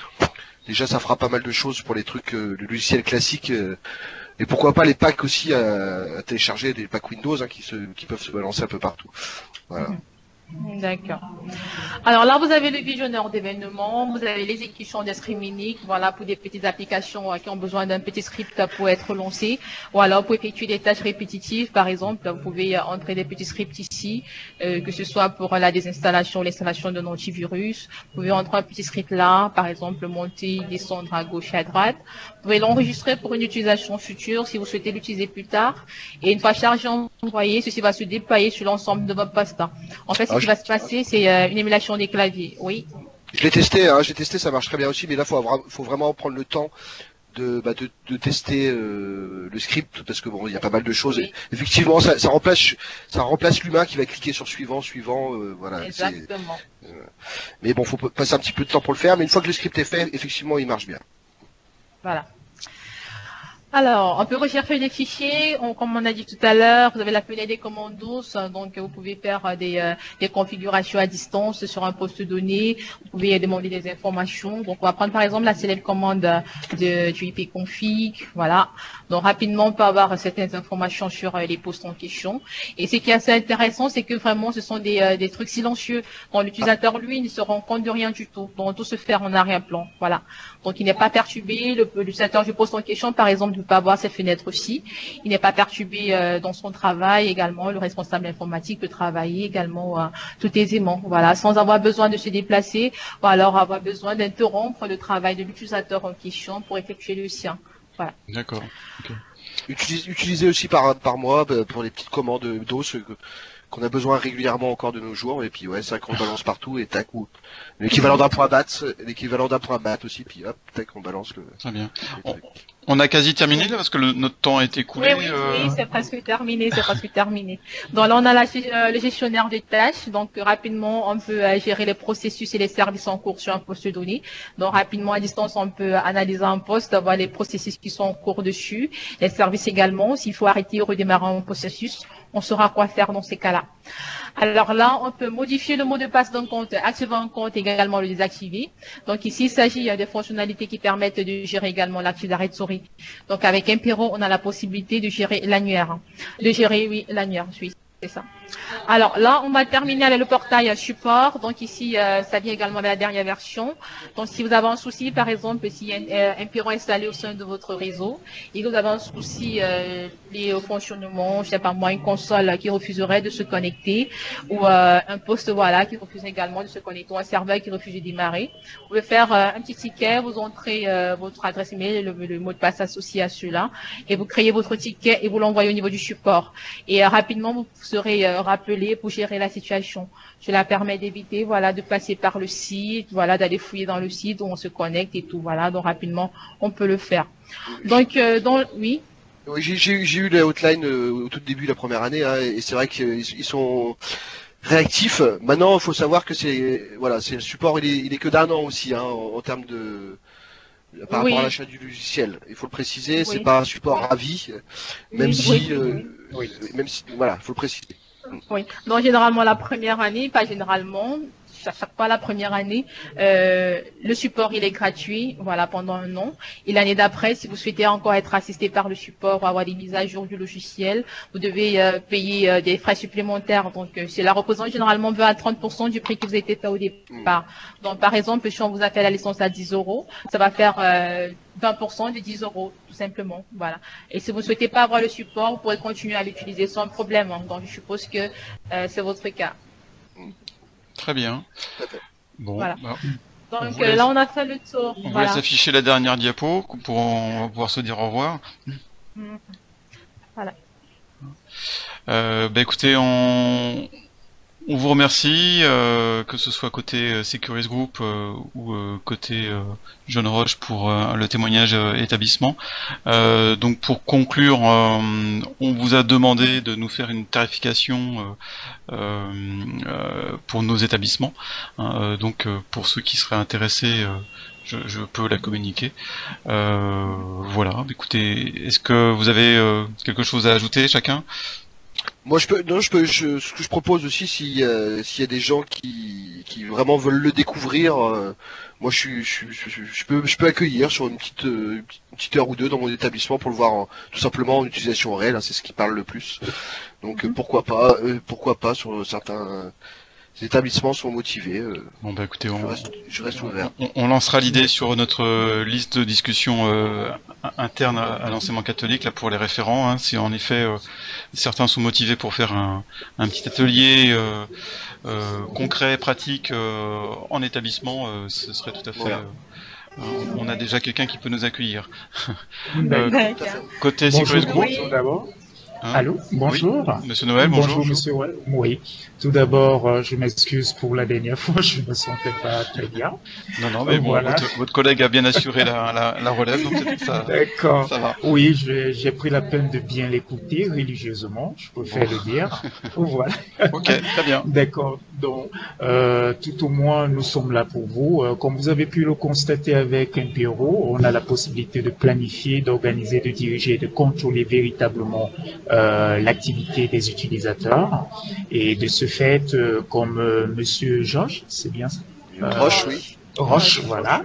déjà ça fera pas mal de choses pour les trucs, le logiciel classique. Et pourquoi pas les packs aussi à télécharger, des packs Windows hein, qui peuvent se balancer un peu partout. Voilà.
D'accord. Alors là, vous avez le visionneur d'événements, vous avez les équipements de streaming, voilà, pour des petites applications qui ont besoin d'un petit script pour être lancé, ou alors pour effectuer des tâches répétitives, par exemple, vous pouvez entrer des petits scripts ici, que ce soit pour la désinstallation, l'installation d'un antivirus, vous pouvez entrer un petit script là, par exemple, monter, descendre à gauche et à droite, vous pouvez l'enregistrer pour une utilisation future si vous souhaitez l'utiliser plus tard, et une fois chargé envoyé, ceci va se déployer sur l'ensemble de votre poste. En fait, ce qui va se passer, c'est une émulation des claviers. Oui.
Je l'ai testé, ça marche très bien aussi, mais là, faut vraiment prendre le temps de tester le script, parce que bon, il y a pas mal de choses. Et effectivement, ça remplace l'humain qui va cliquer sur suivant, voilà.
Exactement.
Mais bon, faut passer un petit peu de temps pour le faire. Mais une fois que le script est fait, effectivement, il marche bien.
Voilà. Alors, on peut rechercher des fichiers, comme on a dit tout à l'heure, vous avez la fenêtre des commandes douces, donc vous pouvez faire des configurations à distance sur un poste donné, vous pouvez demander des informations. Donc, on va prendre par exemple la célèbre commande du ipconfig, voilà. Donc, rapidement, on peut avoir certaines informations sur les postes en question. Et ce qui est assez intéressant, c'est que vraiment, ce sont des trucs silencieux. Donc, l'utilisateur, lui, il ne se rend compte de rien du tout. Donc, tout se fait en arrière-plan, voilà. Donc, il n'est pas perturbé. L'utilisateur du poste en question, par exemple, ne peut pas avoir cette fenêtre aussi. Il n'est pas perturbé dans son travail également. Le responsable informatique peut travailler également tout aisément, voilà, sans avoir besoin de se déplacer ou alors avoir besoin d'interrompre le travail de l'utilisateur en question pour effectuer le sien. Voilà.
D'accord. Okay.
Utilisé aussi par mois pour les petites commandes DOS qu'on a besoin régulièrement encore de nos jours, et puis ouais, c'est vrai qu'on balance partout et tac, ou l'équivalent d'un point bat aussi, puis hop, tac, on balance le.
Très bien. On a quasi terminé là parce que notre temps a été écoulé.
Oui, c'est presque terminé, Donc là, on a le gestionnaire des tâches. Donc rapidement, on peut gérer les processus et les services en cours sur un poste donné. Donc rapidement, à distance, on peut analyser un poste, voir les processus qui sont en cours dessus, les services également. S'il faut arrêter ou redémarrer un processus, on saura quoi faire dans ces cas-là. Alors là, on peut modifier le mot de passe d'un compte, activer un compte, également le désactiver. Donc ici, il s'agit de fonctionnalités qui permettent de gérer également l'actif d'arrêt de souris. Donc avec Impero, on a la possibilité de gérer l'annuaire. L'annuaire, oui, c'est ça. Alors là, on va terminer avec le portail support. Donc ici, ça vient également avec la dernière version. Donc si vous avez un souci, par exemple, si Impero est installé au sein de votre réseau et que vous avez un souci lié au fonctionnement, je sais pas moi, une console qui refuserait de se connecter ou un poste voilà qui refuse également de se connecter ou un serveur qui refuse de démarrer, vous pouvez faire un petit ticket, vous entrez votre adresse email, le mot de passe associé à cela et vous créez votre ticket et vous l'envoyez au niveau du support. Et rapidement, vous serez rappelé pour gérer la situation. Cela permet d'éviter, voilà, de passer par le site, voilà, d'aller fouiller dans le site où on se connecte et tout, voilà. Donc rapidement, on peut le faire. Donc, oui.
Oui, j'ai eu la hotline au tout début de la première année, hein, et c'est vrai qu'ils sont réactifs. Maintenant, il faut savoir que c'est le support, il est que d'un an aussi, hein, en termes de par rapport à l'achat du logiciel. Il faut le préciser, c'est pas un support à vie, même si voilà, il faut le préciser.
Oui, donc généralement la première année, pas généralement, chaque fois la première année, le support il est gratuit, voilà, pendant un an. Et l'année d'après, si vous souhaitez encore être assisté par le support ou avoir des mises à jour du logiciel, vous devez payer des frais supplémentaires. Donc cela représente généralement 20 à 30% du prix que vous avez fait au départ. Donc par exemple, si on vous a fait la licence à 10 €, ça va faire 20% de 10 €, tout simplement. Voilà. Et si vous ne souhaitez pas avoir le support, vous pourrez continuer à l'utiliser sans problème. Hein. Donc je suppose que c'est votre cas.
Très bien. Bon,
voilà.
Bah,
donc là, on a fait le tour.
On va afficher la dernière diapo pour on va pouvoir se dire au revoir.
Voilà.
Bah écoutez, on vous remercie, que ce soit côté Securis Group ou côté John Roche pour le témoignage établissement. Donc pour conclure, on vous a demandé de nous faire une tarification pour nos établissements. Donc pour ceux qui seraient intéressés, je peux la communiquer. Voilà. Écoutez, est-ce que vous avez quelque chose à ajouter chacun ?
Moi, ce que je propose aussi, s'il y a des gens qui vraiment veulent le découvrir, moi, je peux accueillir sur une petite heure ou deux dans mon établissement pour le voir tout simplement en utilisation réelle, hein, c'est ce qui parle le plus. Donc, pourquoi pas sur certains établissements sont motivés.
Bon bah écoutez,
je reste ouvert.
On lancera l'idée sur notre liste de discussion interne à l'enseignement catholique là pour les référents. Hein, si en effet certains sont motivés pour faire un petit atelier concret, pratique en établissement, ce serait tout à fait. On a déjà quelqu'un qui peut nous accueillir. Côté Securis Group. Hein.
Allô, bonjour.
Oui. Monsieur Noël, bonjour.
Bonjour, monsieur. Oui. Tout d'abord, je m'excuse pour la dernière fois, je me sentais pas très bien.
Non, non, mais bon,
Voilà.
votre collègue a bien assuré la relève, donc ça
D'accord.
va.
Oui, j'ai pris la peine de bien l'écouter religieusement, je préfère le dire. Voilà.
Ok, très bien.
D'accord. Donc, tout au moins, nous sommes là pour vous. Comme vous avez pu le constater avec Impero, on a la possibilité de planifier, d'organiser, de diriger, de contrôler véritablement l'activité des utilisateurs. Et de ce fait, comme Monsieur Georges, c'est bien ça?
Roche, oui.
Roche, voilà.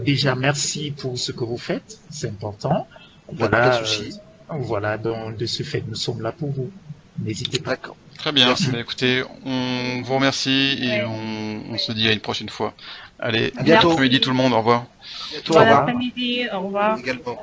Déjà, merci pour ce que vous faites, c'est important.
Pas
Voilà,
de souci.
voilà, donc de ce fait, nous sommes là pour vous. N'hésitez pas.
D'accord.
Très bien.
Merci.
Bah, écoutez, on vous remercie et
Ouais.
on se dit à une prochaine fois. Allez,
À bientôt.
bon après-midi tout le monde, au revoir.
À bientôt,
Bon
au revoir.
après-midi, au revoir.
Également.